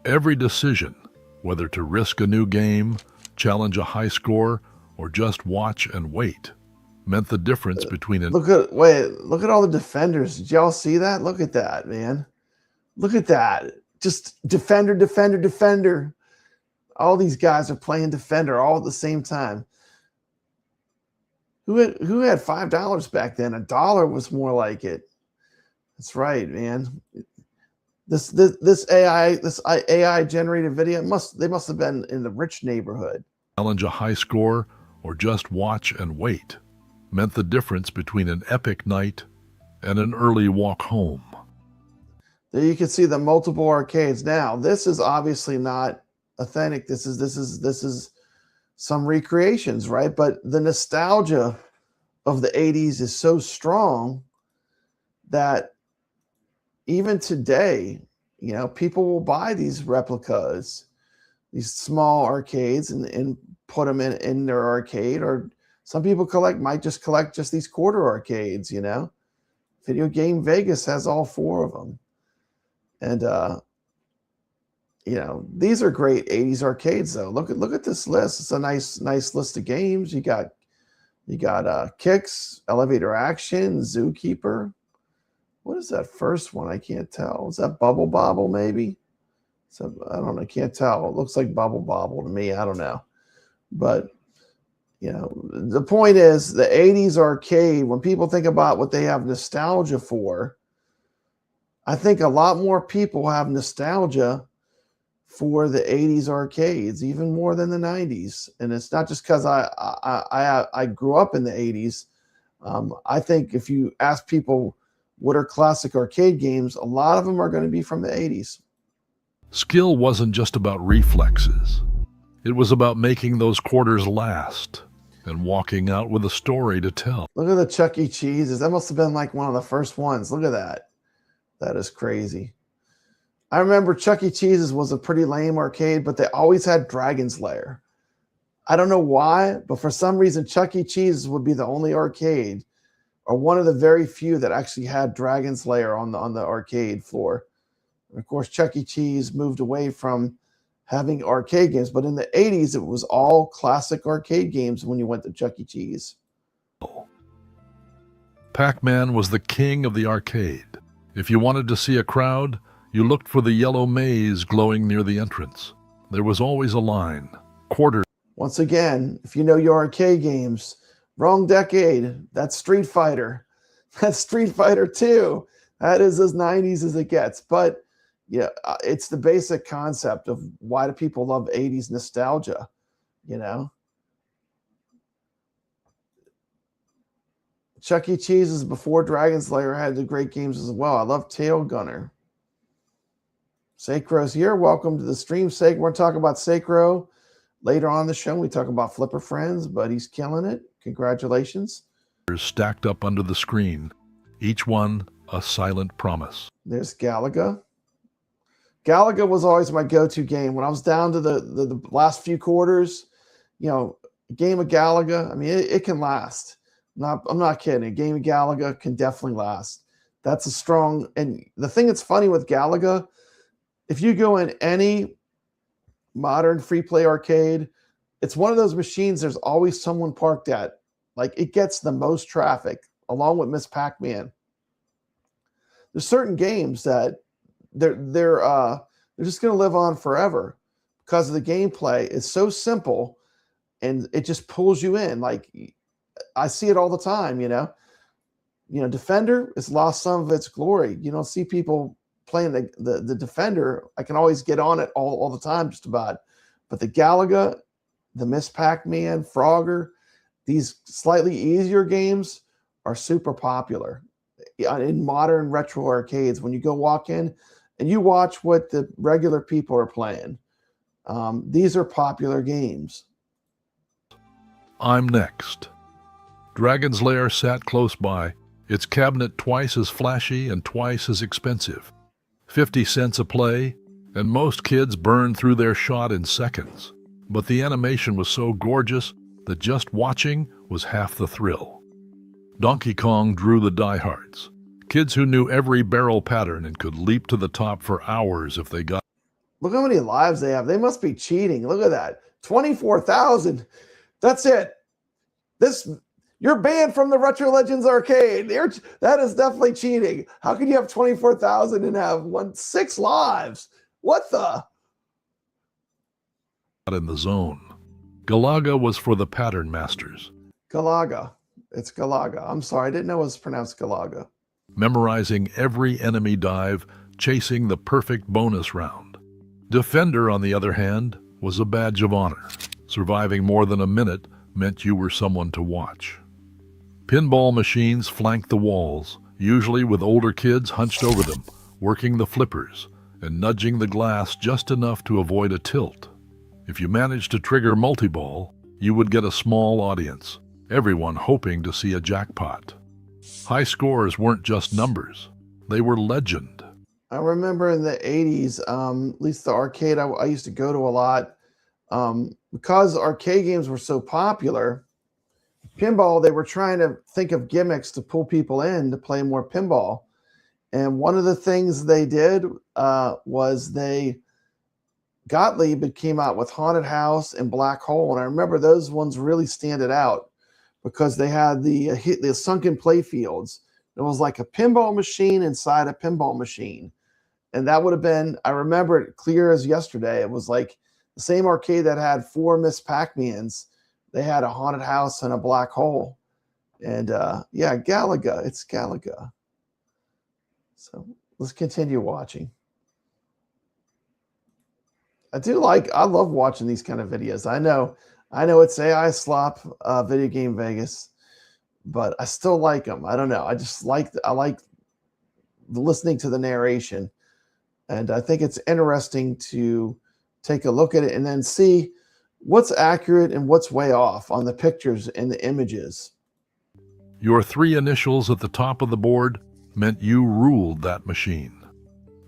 Every decision, whether to risk a new game, challenge a high score, or just watch and wait, meant the difference between Look at all the Defenders. Did y'all see that? Look at that, man. Look at that. Just Defender, Defender, Defender. All these guys are playing Defender all at the same time. Who had $5 back then? $1 was more like it. That's right, man. This AI generated video they must have been in the rich neighborhood. Challenge a high score or just watch and wait meant the difference between an epic night and an early walk home. There you can see the multiple arcades. Now, this is obviously not authentic. This is some recreations, right? But the nostalgia of the 80s is so strong that even today, people will buy these replicas, these small arcades, and put them in their arcade, or Some people might just collect just these quarter arcades, you know. Video Game Vegas has all 4 of them. And you know, these are great 80s arcades though. Look at this list. It's a nice list of games. You got Kicks, Elevator Action, Zookeeper. What is that first one? I can't tell. Is that Bubble Bobble maybe? So I don't know. I can't tell. It looks like Bubble Bobble to me. I don't know. But you know, the point is the 80s arcade, when people think about what they have nostalgia for, I think a lot more people have nostalgia for the 80s arcades, even more than the 90s. And it's not just because I grew up in the 80s. I think if you ask people what are classic arcade games, a lot of them are going to be from the 80s. Skill wasn't just about reflexes. It was about making those quarters last and walking out with a story to tell. Look at the Chuck E. Cheese's. That must have been like one of the first ones. Look at that. That is crazy. I remember Chuck E. Cheese's was a pretty lame arcade, but they always had Dragon's Lair. I don't know why, but for some reason, Chuck E. Cheese's would be the only arcade, or one of the very few that actually had Dragon's Lair on the arcade floor. And of course, Chuck E. Cheese moved away from having arcade games, but in the 80s, it was all classic arcade games when you went to Chuck E. Cheese. Pac-Man was the king of the arcade. If you wanted to see a crowd, you looked for the yellow maze glowing near the entrance. There was always a line. Once again, if you know your arcade games, wrong decade. That's Street Fighter. That's Street Fighter 2. That is as 90s as it gets. But yeah, it's the basic concept of why do people love 80s nostalgia, you know? Chuck E. Cheese's before Dragon's Lair had the great games as well. I love Tail Gunner. Sacro's here. Welcome to the stream, Sacro. We're talking about Sacro later on in the show. We talk about Flipper Friends, but he's killing it. Congratulations. Stacked up under the screen, each one a silent promise. There's Galaga. Galaga was always my go-to game. When I was down to the last few quarters, you know, a game of Galaga, I mean, it can last. I'm not kidding. A game of Galaga can definitely last. That's a strong, and the thing that's funny with Galaga, if you go in any modern free play arcade, it's one of those machines there's always someone parked at. Like, it gets the most traffic, along with Miss Pac-Man. There's certain games that they're just going to live on forever because of the gameplay is so simple and it just pulls you in. Like, I see it all the time, you know. Defender has lost some of its glory. You don't see people playing the Defender. I can always get on it all the time, just about. But the Galaga, the Miss Pac-Man, Frogger, these slightly easier games are super popular in modern retro arcades. When you go walk in and you watch what the regular people are playing, these are popular games. I'm next. Dragon's Lair sat close by, its cabinet twice as flashy and twice as expensive. 50 cents a play, and most kids burned through their shot in seconds. But the animation was so gorgeous that just watching was half the thrill. Donkey Kong drew the diehards, kids who knew every barrel pattern and could leap to the top for hours if they got. Look how many lives they have. They must be cheating. Look at that. 24,000. That's it. You're banned from the Retro Legends arcade. That is definitely cheating. How can you have 24,000 and have 6 lives? What the? In the zone. Galaga was for the pattern masters. Galaga. It's Galaga. I'm sorry. I didn't know it was pronounced Galaga. Memorizing every enemy dive, chasing the perfect bonus round. Defender, on the other hand, was a badge of honor. Surviving more than a minute meant you were someone to watch. Pinball machines flanked the walls, usually with older kids hunched over them, working the flippers and nudging the glass just enough to avoid a tilt. If you managed to trigger multi-ball, you would get a small audience, everyone hoping to see a jackpot. High scores weren't just numbers, they were legend. I remember in the 80s, at least the arcade I used to go to a lot, because arcade games were so popular, pinball, they were trying to think of gimmicks to pull people in to play more pinball. And one of the things they did was Gottlieb came out with Haunted House and Black Hole. And I remember those ones really standed out because they had the sunken play fields. It was like a pinball machine inside a pinball machine. And that would have been, I remember it clear as yesterday. It was like the same arcade that had 4 Miss Pac-Mans. They had a Haunted House and a Black Hole. And yeah, Galaga. It's Galaga. So let's continue watching. I love watching these kind of videos. I know it's AI slop, Video Game Vegas, but I still like them. I don't know. I like listening to the narration. And I think it's interesting to take a look at it and then see what's accurate and what's way off on the pictures and the images. Your 3 initials at the top of the board meant you ruled that machine.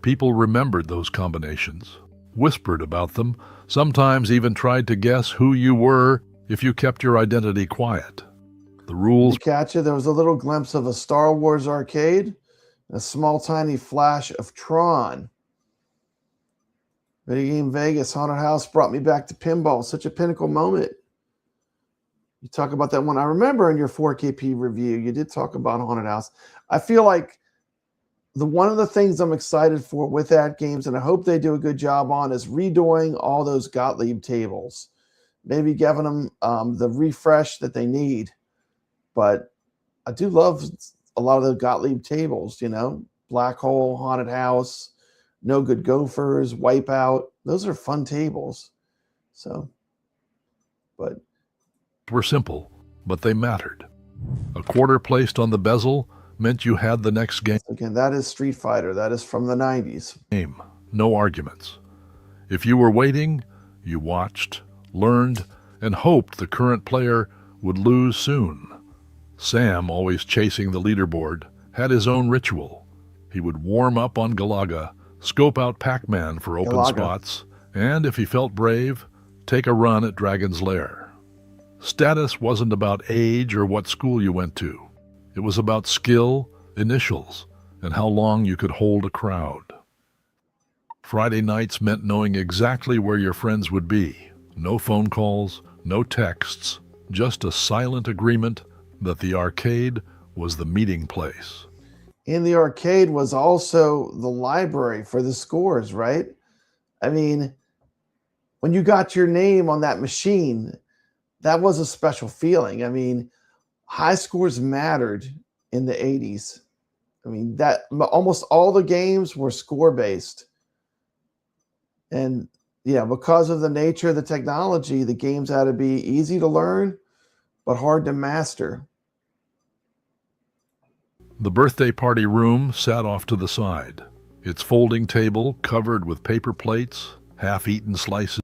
People remembered those combinations, whispered about them, sometimes even tried to guess who you were if you kept your identity quiet. The rules... Did you catch it? There was a little glimpse of a Star Wars arcade, a small tiny flash of Tron. Video Game Vegas, Haunted House brought me back to pinball. Such a pinnacle moment. You talk about that one. I remember in your 4KP review, you did talk about Haunted House. I feel like one of the things I'm excited for with AtGames, and I hope they do a good job on, is redoing all those Gottlieb tables. Maybe giving them the refresh that they need. But I do love a lot of the Gottlieb tables, you know, Black Hole, Haunted House, No Good Gophers, Wipeout. Those are fun tables. So, but were simple, but they mattered. A quarter placed on the bezel meant you had the next game. Again, that is Street Fighter. That is from the 90s. No arguments. If you were waiting, you watched, learned, and hoped the current player would lose soon. Sam, always chasing the leaderboard, had his own ritual. He would warm up on Galaga, scope out Pac-Man for open spots, and if he felt brave, take a run at Dragon's Lair. Status wasn't about age or what school you went to. It was about skill, initials, and how long you could hold a crowd. Friday nights meant knowing exactly where your friends would be. No phone calls, no texts, just a silent agreement that the arcade was the meeting place. In the arcade was also the library for the scores, right? I mean, when you got your name on that machine, that was a special feeling. I mean, high scores mattered in the 80s. I mean, that almost all the games were score-based. And yeah, because of the nature of the technology, the games had to be easy to learn, but hard to master. The birthday party room sat off to the side, its folding table covered with paper plates, half-eaten slices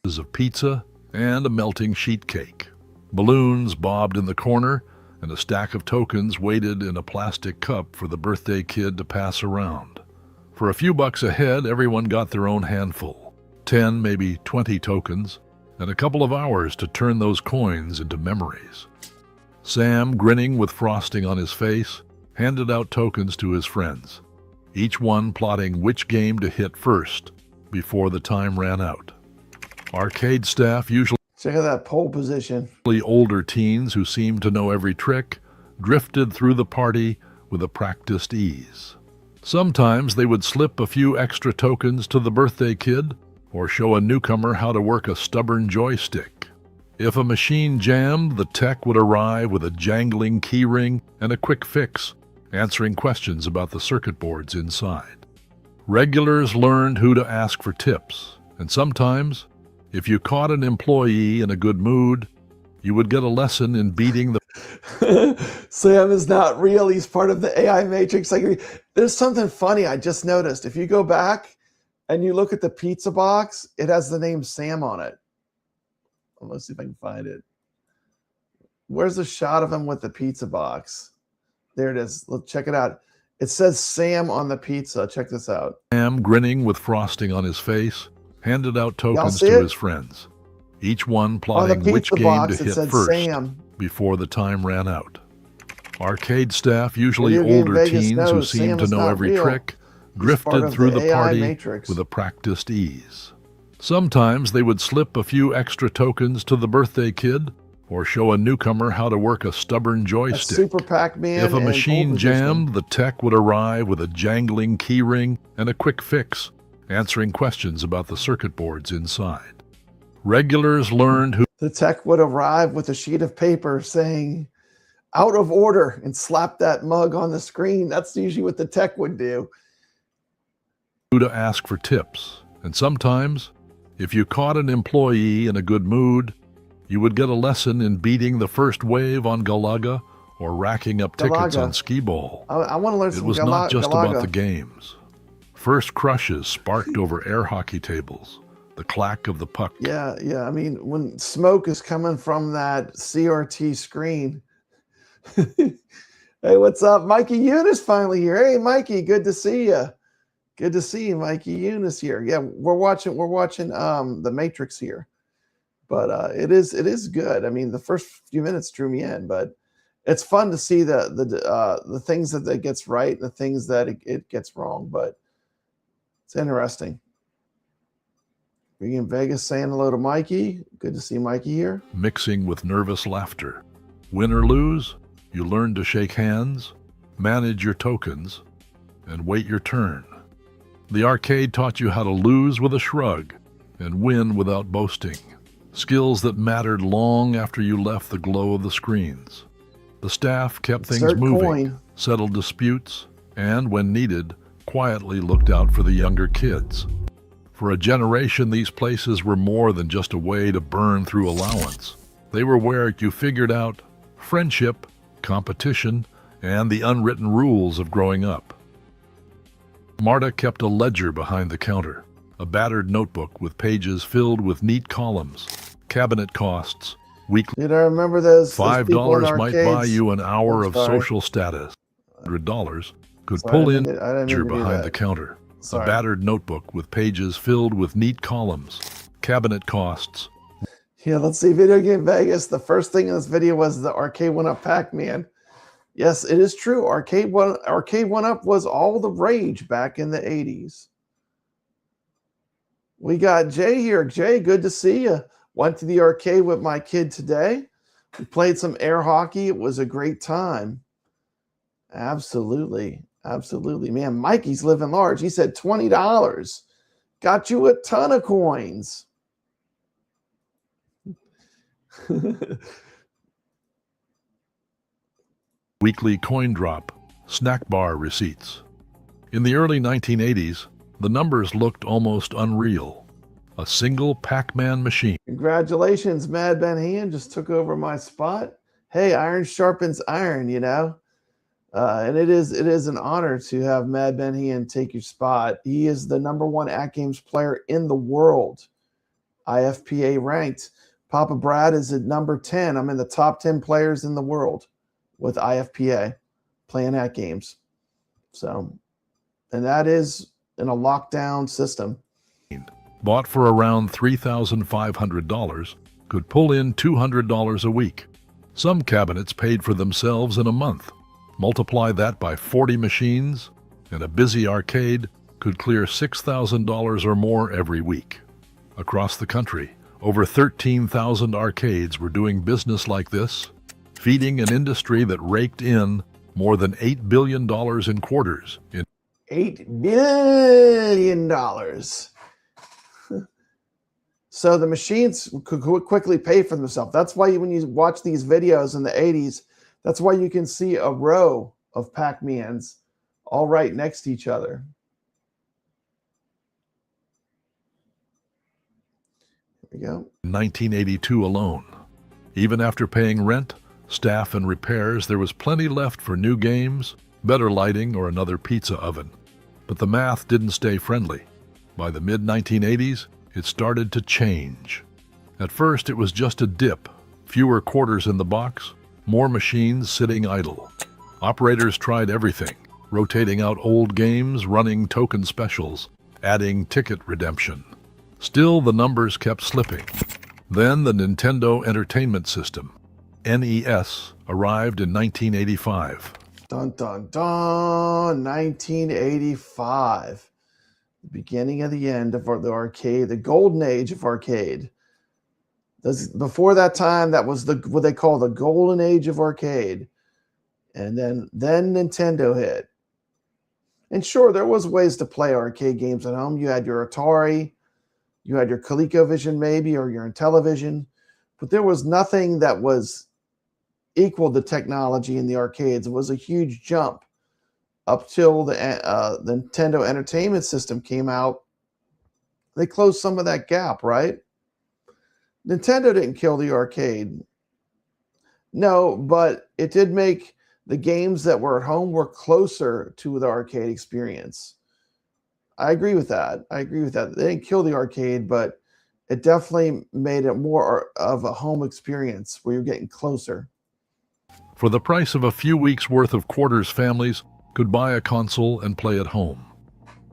of pizza, and a melting sheet cake. Balloons bobbed in the corner, and a stack of tokens waited in a plastic cup for the birthday kid to pass around. For a few bucks a head, everyone got their own handful, 10, maybe 20 tokens, and a couple of hours to turn those coins into memories. Sam, grinning with frosting on his face, handed out tokens to his friends, each one plotting which game to hit first before the time ran out. Arcade staff, usually check out that pole position, older teens who seemed to know every trick, drifted through the party with a practiced ease. Sometimes they would slip a few extra tokens to the birthday kid or show a newcomer how to work a stubborn joystick. If a machine jammed, the tech would arrive with a jangling keyring and a quick fix, answering questions about the circuit boards inside. Regulars learned who to ask for tips, and sometimes, if you caught an employee in a good mood, you would get a lesson in beating the... Sam is not real. He's part of the AI Matrix. There's something funny I just noticed. If you go back and you look at the pizza box, it has the name Sam on it. Let's see if I can find it. Where's the shot of him with the pizza box? There it is. Let's check it out. It says Sam on the pizza. Check this out. Sam, grinning with frosting on his face, handed out tokens to his friends, each one plotting which game to hit first before the time ran out. Arcade staff, usually Video Game older Vegas teens who knows seemed Sam to is know not every real. trick, He's part drifted of through the the AI party matrix. with a practiced ease. Sometimes they would slip a few extra tokens to the birthday kid or show a newcomer how to work a stubborn That's joystick. Super Pac-Man. If a and machine pole positioning. jammed, the tech would arrive with a jangling keyring and a quick fix, answering questions about the circuit boards inside. Regulars learned who The tech would arrive with a sheet of paper saying, out of order, and slap that mug on the screen. That's usually what the tech would do. to ask for tips, and sometimes, if you caught an employee in a good mood, you would get a lesson in beating the first wave on Galaga or racking up tickets Galaga. on Skee-Ball. I want to learn It some was not just Galaga. about the games. First crushes sparked over air hockey tables, the clack of the puck. Yeah. I mean, when smoke is coming from that CRT screen. Hey, what's up? Mikey Eunice finally here. Hey, Mikey, good to see you. Good to see you, Mikey Eunice here. Yeah, we're watching The Matrix here. But it is good. I mean, the first few minutes drew me in, but it's fun to see the things that it gets right and the things that it gets wrong, but it's interesting. Being in Vegas saying hello to Mikey. Good to see Mikey here. Mixing with nervous laughter. Win or lose, you learn to shake hands, manage your tokens, and wait your turn. The arcade taught you how to lose with a shrug and win without boasting. Skills that mattered long after you left the glow of the screens. The staff kept things Insert moving, coin. settled disputes, and, when needed, quietly looked out for the younger kids. For a generation, these places were more than just a way to burn through allowance. They were where you figured out friendship, competition, and the unwritten rules of growing up. Marta kept a ledger behind the counter, a battered notebook with pages filled with neat columns, cabinet costs, weekly. Dude, I remember those people in $5 might buy arcades. you an hour I'm of sorry. social status. $100 could Sorry, pull I in didn't mean to do behind that. the counter. Sorry. A battered notebook with pages filled with neat columns, cabinet costs. Yeah, let's see. Video Game Vegas. The first thing in this video was the Arcade 1-Up Pac-Man. Yes, it is true. Arcade 1-Up was all the rage back in the 80s. We got Jay here. Jay, good to see you. Went to the arcade with my kid today. We played some air hockey. It was a great time. Absolutely. Absolutely. Man, Mikey's living large. He said $20. Got you a ton of coins. Weekly coin drop, snack bar receipts. In the early 1980s, the numbers looked almost unreal. A single Pac-Man machine. Congratulations, Mad Ben Hand just took over my spot. Hey, iron sharpens iron, you know. And it is an honor to have Mad Ben Hand take your spot. He is the #1 AtGames player in the world, IFPA ranked. Papa Brad is at number 10. I'm in the top 10 players in the world with IFPA playing AtGames. So, and that is in a lockdown system. Bought for around $3,500, could pull in $200 a week. Some cabinets paid for themselves in a month. Multiply that by 40 machines, and a busy arcade could clear $6,000 or more every week. Across the country, over 13,000 arcades were doing business like this, feeding an industry that raked in more than $8 billion in quarters. $8 billion. So the machines could quickly pay for themselves. That's why when you watch these videos in the 80s, that's why you can see a row of Pac-Mans all right next to each other. There we go. 1982 alone. Even after paying rent, staff, and repairs, there was plenty left for new games, better lighting, or another pizza oven. But the math didn't stay friendly. By the mid-1980s, it started to change. At first, it was just a dip, fewer quarters in the box, more machines sitting idle. Operators tried everything, rotating out old games, running token specials, adding ticket redemption. Still, the numbers kept slipping. Then the Nintendo Entertainment System, NES arrived in 1985. Dun, dun, dun. 1985. The beginning of the end of the arcade, the golden age of arcade. Before that time, that was what they call the golden age of arcade. And then Nintendo hit. And sure, there was ways to play arcade games at home. You had your Atari, you had your ColecoVision maybe, or your Intellivision. But there was nothing that was equal to technology in the arcades. It was a huge jump up till the Nintendo Entertainment System came out. They closed some of that gap, right? Nintendo didn't kill the arcade. No, but it did make the games that were at home were closer to the arcade experience. I agree with that. They didn't kill the arcade, but it definitely made it more of a home experience where you're getting closer. For the price of a few weeks' worth of quarters, families could buy a console and play at home.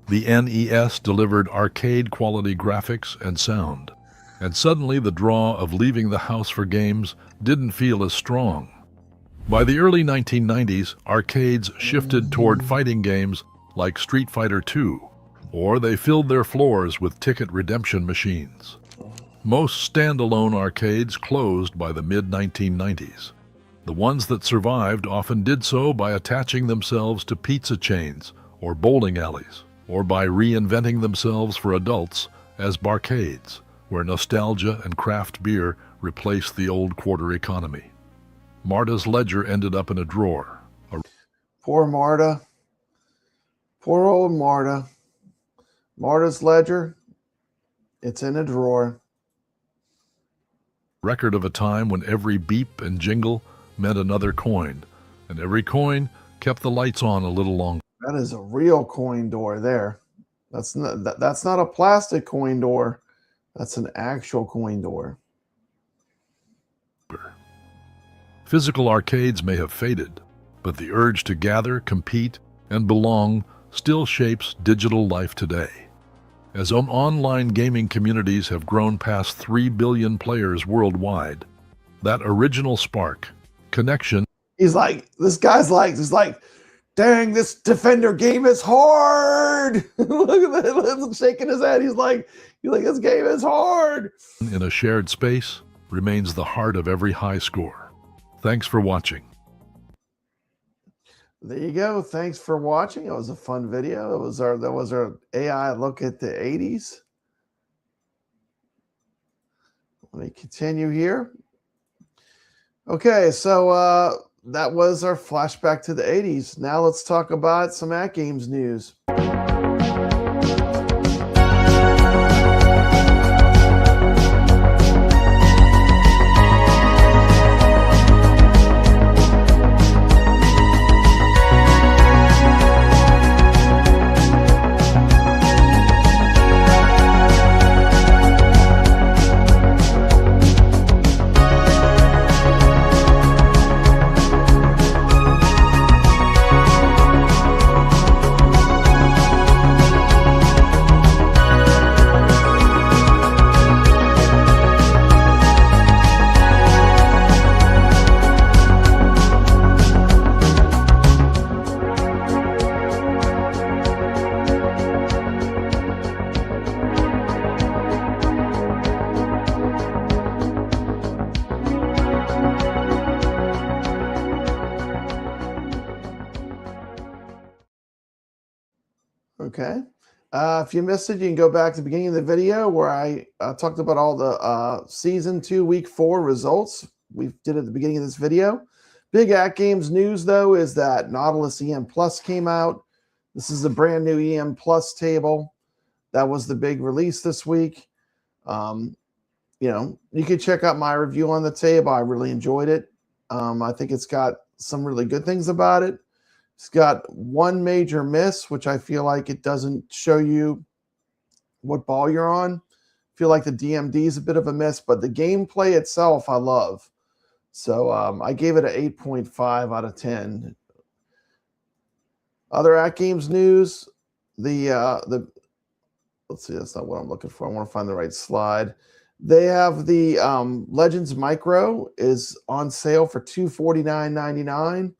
The NES delivered arcade-quality graphics and sound, and suddenly the draw of leaving the house for games didn't feel as strong. By the early 1990s, arcades shifted toward fighting games like Street Fighter II, or they filled their floors with ticket redemption machines. Most standalone arcades closed by the mid-1990s. The ones that survived often did so by attaching themselves to pizza chains or bowling alleys, or by reinventing themselves for adults as barcades, where nostalgia and craft beer replaced the old quarter economy. Marta's ledger ended up in a drawer. Poor Marta. Poor old Marta. Marta's ledger, it's in a drawer. Record of a time when every beep and jingle meant another coin, and every coin kept the lights on a little longer. That is a real coin door there. That's not a plastic coin door. That's an actual coin door. Physical arcades may have faded, but the urge to gather, compete, and belong still shapes digital life today. As online gaming communities have grown past 3 billion players worldwide, that original spark, connection. He's like, this guy's like, dang, this Defender game is hard. Look at that, he's shaking his head. He's like, this game is hard. In a shared space remains the heart of every high score. Thanks for watching. There you go. Thanks for watching. It was a fun video. That was our AI look at the 80s. Let me continue here. Okay, so that was our flashback to the 80s. Now let's talk about some AtGames news. Okay. If you missed it, you can go back to the beginning of the video where I talked about all the Season 2, Week 4 results we did at the beginning of this video. Big AtGames news, though, is that Nautilus EM Plus came out. This is a brand new EM Plus table. That was the big release this week. You know, you can check out my review on the table. I really enjoyed it. I think it's got some really good things about it. It's got one major miss, which I feel like it doesn't show you what ball you're on. I feel like the DMD is a bit of a miss, but the gameplay itself I love. So I gave it an 8.5 out of 10. Other AtGames news, let's see, that's not what I'm looking for. I want to find the right slide. They have the Legends Micro is on sale for $249.99.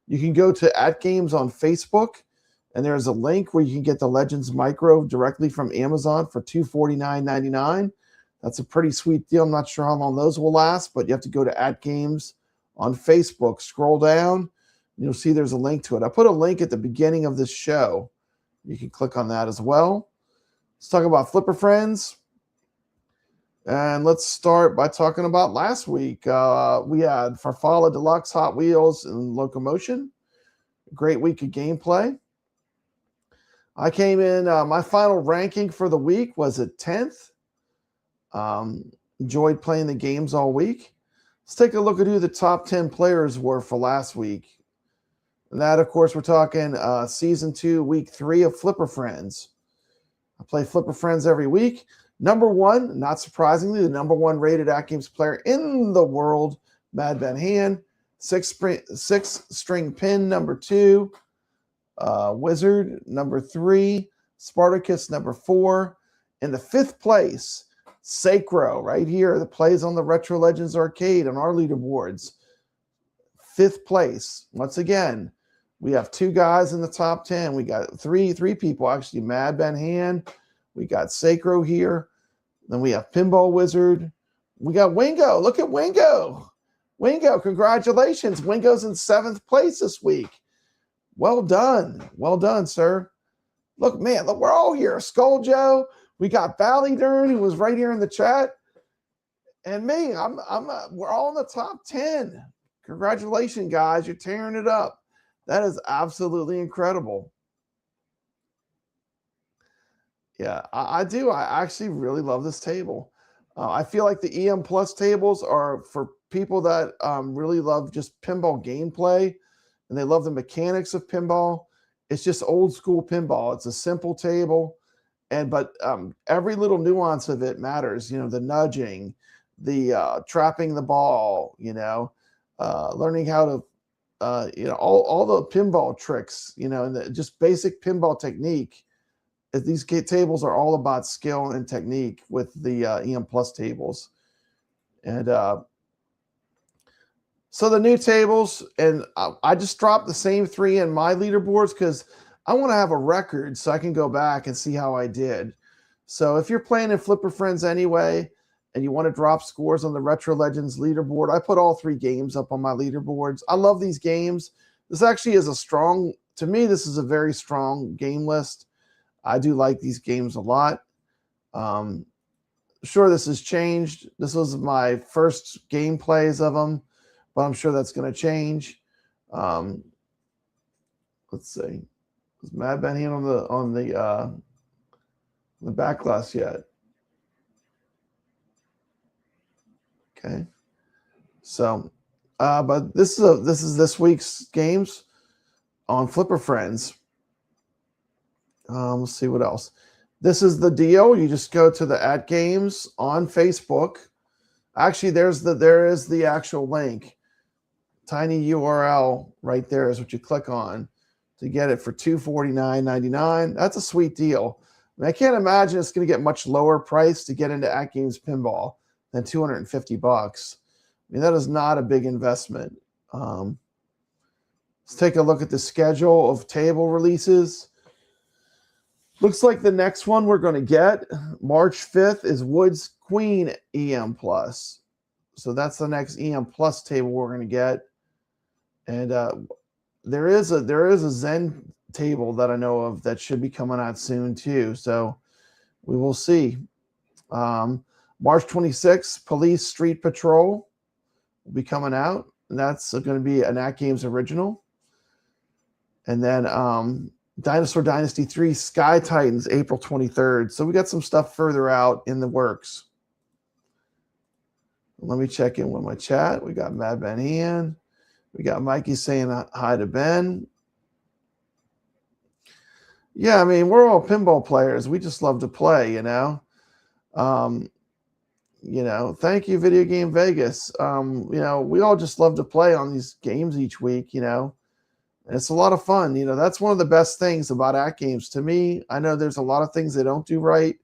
You can go to AtGames on Facebook, and there's a link where you can get the Legends Micro directly from Amazon for $249.99. That's a pretty sweet deal. I'm not sure how long those will last, but you have to go to AtGames on Facebook. Scroll down, and you'll see there's a link to it. I put a link at the beginning of this show. You can click on that as well. Let's talk about Flipper Friends. And let's start by talking about last week. We had Farfalla Deluxe, Hot Wheels, and Locomotion. Great week of gameplay. I came in, my final ranking for the week was at 10th. Enjoyed playing the games all week. Let's take a look at who the top 10 players were for last week. And that, of course, we're talking Season 2, Week 3 of Flipper Friends. I play Flipper Friends every week. Number one, not surprisingly, the number one rated AtGames player in the world, Mad Ben Han. Six string pin, number 2. Wizard, number 3. Spartacus, number 4. In the 5th place, Zaccaria, right here, that plays on the Retro Legends Arcade on our leaderboards. 5th place. Once again, we have 2 guys in the top 10. We got three people, actually. Mad Ben Han. We got Zaccaria here. Then we have Pinball Wizard. We got Wingo. Look at Wingo. Wingo, congratulations. Wingo's in 7th place this week. Well done. Well done, sir. Look, man, look, we're all here. Skull Joe. We got Ballydern, who was right here in the chat. And me, we're all in the top 10. Congratulations, guys. You're tearing it up. That is absolutely incredible. Yeah, I do. I actually really love this table. I feel like the EM Plus tables are for people that really love just pinball gameplay, and they love the mechanics of pinball. It's just old school pinball. It's a simple table, but every little nuance of it matters. You know, the nudging, the trapping the ball. You know, learning how to, all the pinball tricks. You know, and just basic pinball technique. These tables are all about skill and technique with the EM Plus tables. And so the new tables, and I just dropped the same 3 in my leaderboards because I want to have a record so I can go back and see how I did. So if you're playing in Flipper Friends anyway, and you want to drop scores on the Retro Legends leaderboard, I put all 3 games up on my leaderboards. I love these games. This actually is to me, this is a very strong game list. I do like these games a lot. Sure, this has changed. This was my first gameplays of them, but I'm sure that's going to change. Let's see. Is Mad Ben Han on the Backglass yet? Okay. So, but this is this week's games on Flipper Friends. Let's see what else. This is the deal. You just go to the AtGames on Facebook. Actually, there is the actual link. Tiny URL right there is what you click on to get it for $249.99. That's a sweet deal. I mean, I can't imagine it's going to get much lower price to get into AtGames Pinball than $250. I mean, that is not a big investment. Let's take a look at the schedule of table releases. Looks like the next one we're going to get, March 5th, is Woods Queen EM Plus. So that's the next EM Plus table we're going to get. And there is a Zen table that I know of that should be coming out soon too. So we will see. March 26th, Police Street Patrol will be coming out. And that's going to be an AtGames original. And then Dinosaur Dynasty 3 Sky Titans, April 23rd. So we got some stuff further out in the works. Let me check in with my chat. We got Mad Ben Han. We got Mikey saying hi to Ben. Yeah, I mean, we're all pinball players. We just love to play, you know. Thank you, Video Game Vegas. We all just love to play on these games each week, you know. It's a lot of fun. You know, that's one of the best things about AtGames to me. I know there's a lot of things they don't do right,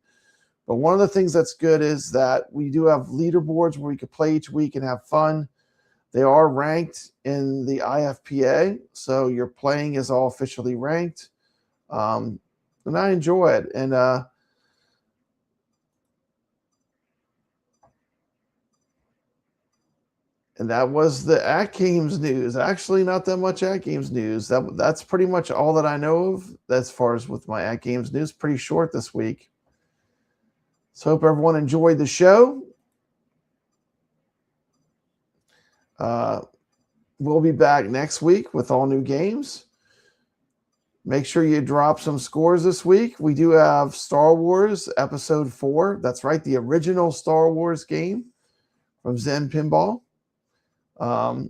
But one of the things that's good is that we do have leaderboards where we can play each week and have fun. They are ranked in the IFPA, so your playing is all officially ranked. And I enjoy it. And that was the AtGames news. Actually, not that much AtGames news. That's pretty much all that I know of as far as with my AtGames news. Pretty short this week. So hope everyone enjoyed the show. We'll be back next week with all new games. Make sure you drop some scores this week. We do have Star Wars Episode 4. That's right, the original Star Wars game from Zen Pinball. I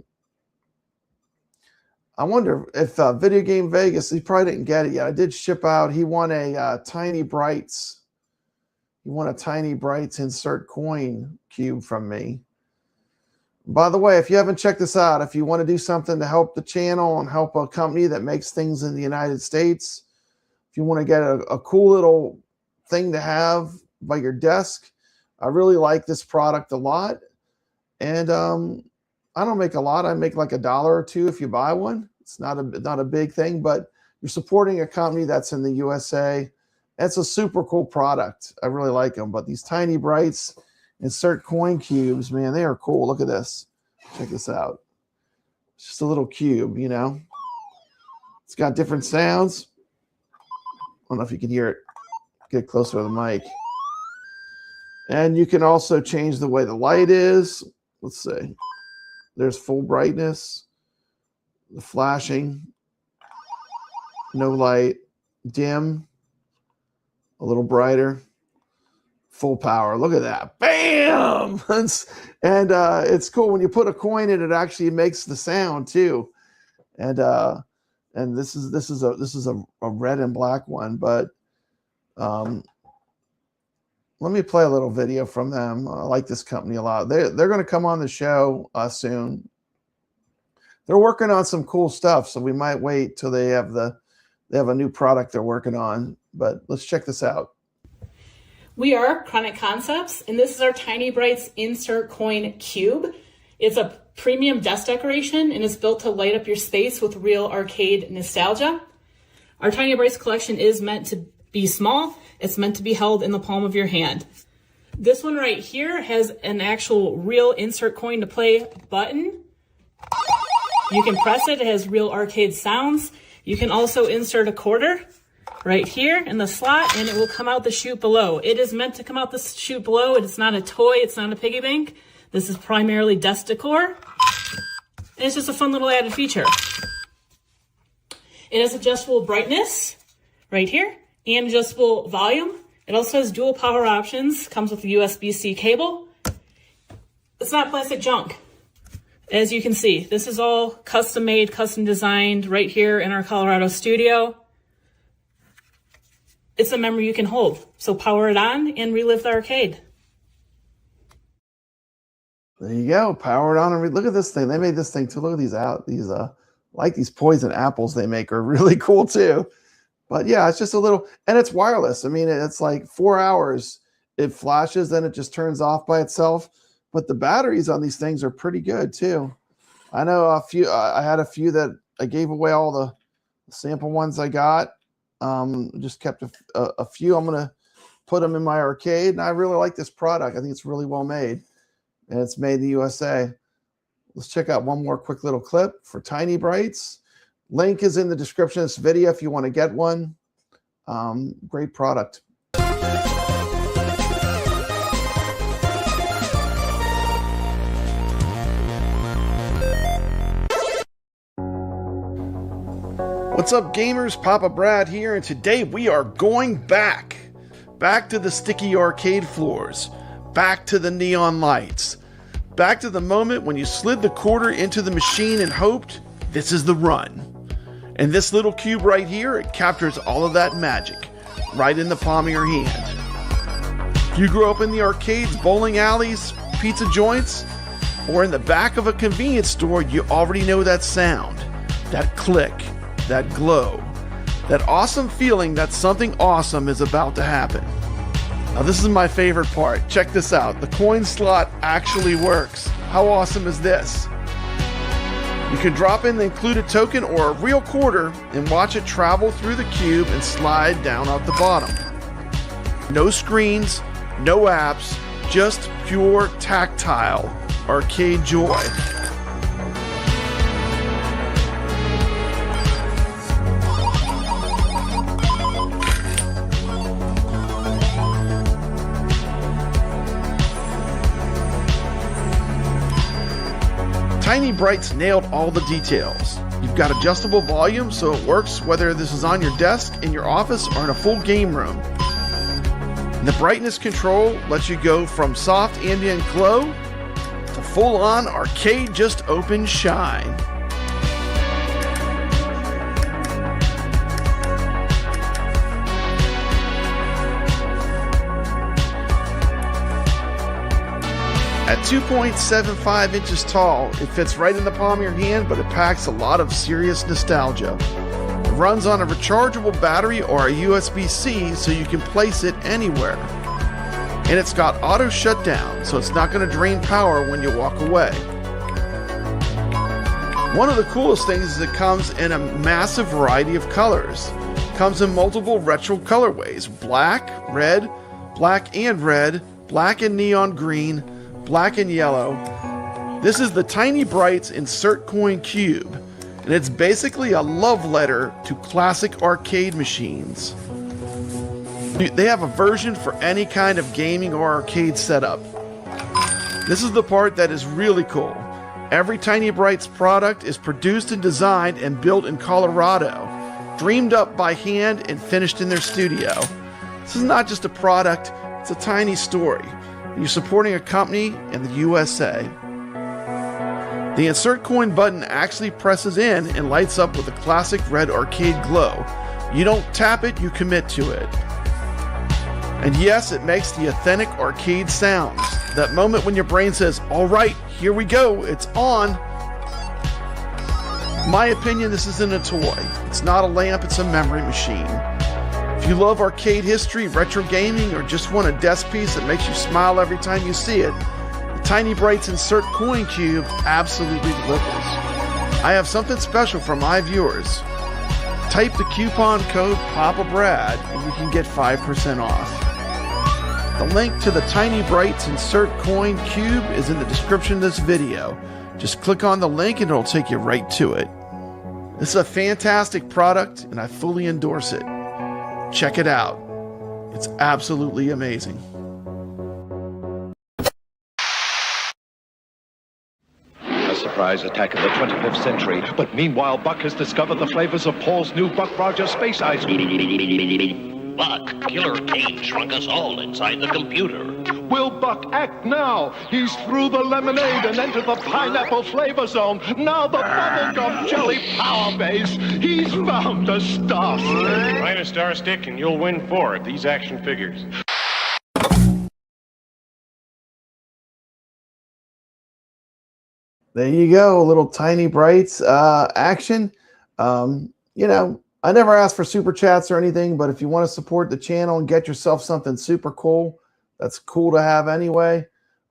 wonder if Video Game Vegas, he probably didn't get it yet. I did ship out. He won a Tiny Brights. He won a Tiny Brights insert coin cube from me. By the way, if you haven't checked this out, if you want to do something to help the channel and help a company that makes things in the United States, if you want to get a cool little thing to have by your desk, I really like this product a lot. And I don't make a lot. I make like $1 or $2 if you buy one. It's not a big thing, but you're supporting a company that's in the USA. It's a super cool product. I really like them. But these Tiny Brights insert coin cubes, man, they are cool. Look at this. Check this out. It's just a little cube, you know. It's got different sounds. I don't know if you can hear it. Get closer to the mic. And you can also change the way the light is. Let's see. There's full brightness, the flashing, no light, dim, a little brighter, full power. Look at that. Bam! And it's cool. When you put a coin in, it actually makes the sound too. And this is a red and black one, but let me play a little video from them. I like this company a lot. They're going to come on the show soon. They're working on some cool stuff, so we might wait till they have a new product they're working on. But let's check this out. We are Chronic Concepts, and this is our Tiny Brights insert coin cube. It's a premium desk decoration, and it's built to light up your space with real arcade nostalgia. Our Tiny Brights collection is meant to be small. It's meant to be held in the palm of your hand. This one right here has an actual real insert coin to play button. You can press it. It has real arcade sounds. You can also insert a quarter right here in the slot, and it will come out the chute below. It is meant to come out the chute below. It's not a toy. It's not a piggy bank. This is primarily desk decor. And it's just a fun little added feature. It has adjustable brightness right here and adjustable volume. It also has dual power options, comes with a USB-C cable. It's not plastic junk. As you can see, this is all custom made, custom designed right here in our Colorado studio. It's a memory you can hold. So power it on and relive the arcade. There you go. Power it on and look at this thing. They made this thing too. Look at these poison apples they make are really cool too. But yeah, it's just a little, and it's wireless. I mean, it's like 4 hours. It flashes, then it just turns off by itself. But the batteries on these things are pretty good too. I know a few, I had a few that I gave away, all the sample ones I got. Just kept a few. I'm going to put them in my arcade, and I really like this product. I think it's really well made, and it's made in the USA. Let's check out one more quick little clip for Tiny Brights. Link is in the description of this video if you want to get one. Great product. What's up, gamers? Papa Brad here, and today we are going back to the sticky arcade floors, back to the neon lights, back to the moment when you slid the quarter into the machine and hoped this is the run. And this little cube right here, it captures all of that magic right in the palm of your hand. If you grew up in the arcades, bowling alleys, pizza joints, or in the back of a convenience store, you already know that sound, that click, that glow, that awesome feeling that something awesome is about to happen. Now this is my favorite part. Check this out. The coin slot actually works. How awesome is this? You can drop in the included token or a real quarter and watch it travel through the cube and slide down off the bottom. No screens, no apps, just pure tactile arcade joy. Tiny Brights nailed all the details. You've got adjustable volume so it works whether this is on your desk, in your office, or in a full game room. And the brightness control lets you go from soft ambient glow to full-on arcade just open shine. At 2.75 inches tall, it fits right in the palm of your hand, but it packs a lot of serious nostalgia. It runs on a rechargeable battery or a USB-C so you can place it anywhere. And it's got auto shutdown, so it's not going to drain power when you walk away. One of the coolest things is it comes in a massive variety of colors. It comes in multiple retro colorways: black, red, black and red, black and neon green, black and yellow. This is the Tiny Brights Insert Coin Cube, and it's basically a love letter to classic arcade machines. They have a version for any kind of gaming or arcade setup. This is the part that is really cool. Every Tiny Brights product is produced and designed and built in Colorado, dreamed up by hand and finished in their studio. This is not just a product, it's a tiny story. You're supporting a company in the USA. The insert coin button actually presses in and lights up with a classic red arcade glow. You don't tap it, you commit to it. And yes, it makes the authentic arcade sounds. That moment when your brain says, all right, here we go, it's on. In my opinion, this isn't a toy. It's not a lamp, it's a memory machine. If you love arcade history, retro gaming, or just want a desk piece that makes you smile every time you see it, the Tiny Brights Insert Coin Cube absolutely delivers. I have something special for my viewers. Type the coupon code PAPABRAD and you can get 5% off. The link to the Tiny Brights Insert Coin Cube is in the description of this video. Just click on the link and it'll take you right to it. This is a fantastic product and I fully endorse it. Check it out. It's absolutely amazing. A surprise attack of the 25th century, but meanwhile Buck has discovered the flavors of Paul's new Buck Rogers Space Ice. Buck, Killer Kane shrunk us all inside the computer. Will Buck act now? He's through the lemonade and entered the pineapple flavor zone. Now the bubblegum jelly power base. He's found a star stick. Find a star stick and you'll win 4 of these action figures. There you go, a little Tiny Brights action. You know, I never asked for super chats or anything, but if you want to support the channel and get yourself something super cool, that's cool to have anyway.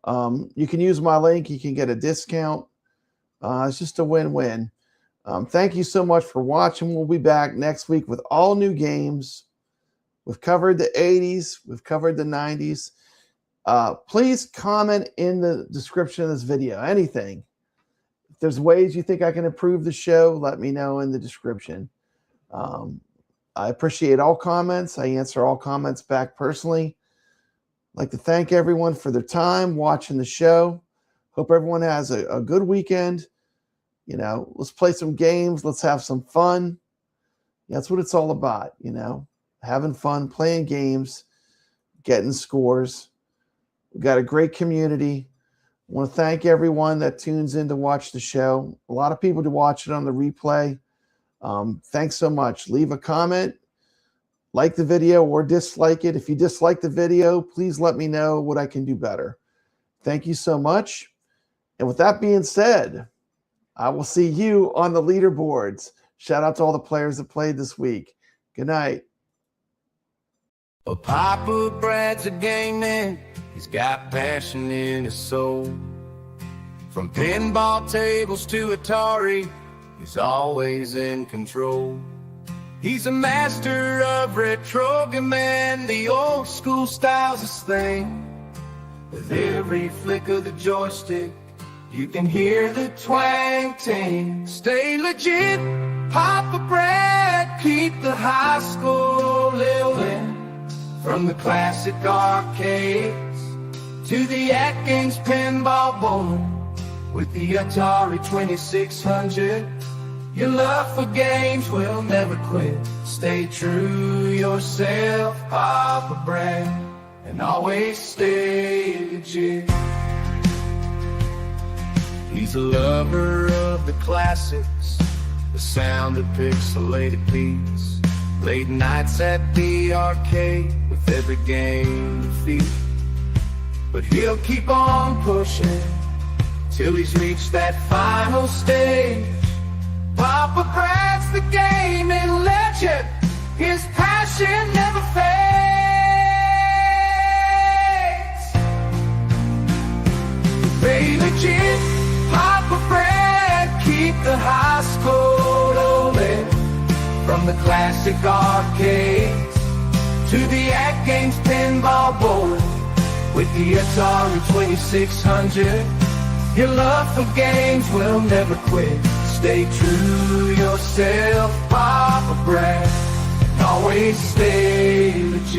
You can use my link. You can get a discount. It's just a win-win. Thank you so much for watching. We'll be back next week with all new games. We've covered the 80s. We've covered the 90s. Please comment in the description of this video. Anything. If there's ways you think I can improve the show, let me know in the description. I appreciate all comments. I answer all comments back personally. I'd like to thank everyone for their time watching the show. Hope everyone has a good weekend. You know, let's play some games. Let's have some fun. That's what it's all about, you know, having fun, playing games, getting scores. We've got a great community. I want to thank everyone that tunes in to watch the show. A lot of people to watch it on the replay. Thanks so much. Leave a comment. Like the video or dislike it. If you dislike the video, please let me know what I can do better. Thank you so much. And with that being said, I will see you on the leaderboards. Shout out to all the players that played this week. Good night. But Papa Brad's a game man, he's got passion in his soul. From pinball tables to Atari, he's always in control. He's a master of retro man, the old school style's his thing. With every flick of the joystick, you can hear the twang ting. Stay legit, Papa Brad, keep the high school living. From the classic arcades to the AtGames pinball board, with the Atari 2600, your love for games will never quit. Stay true yourself, Papa Brad, and always stay legit. He's a lover of the classics, the sound of pixelated beats. Late nights at the arcade with every game defeat. But he'll keep on pushing till he's reached that final stage. Papa Brad's the gaming legend, his passion never fades. Stay legit, Papa Brad, keep the high school rolling. From the classic arcades to the AtGames pinball board, with the Atari 2600, your love for games will never quit. Stay true yourself, Papa Brad, and always stay legit.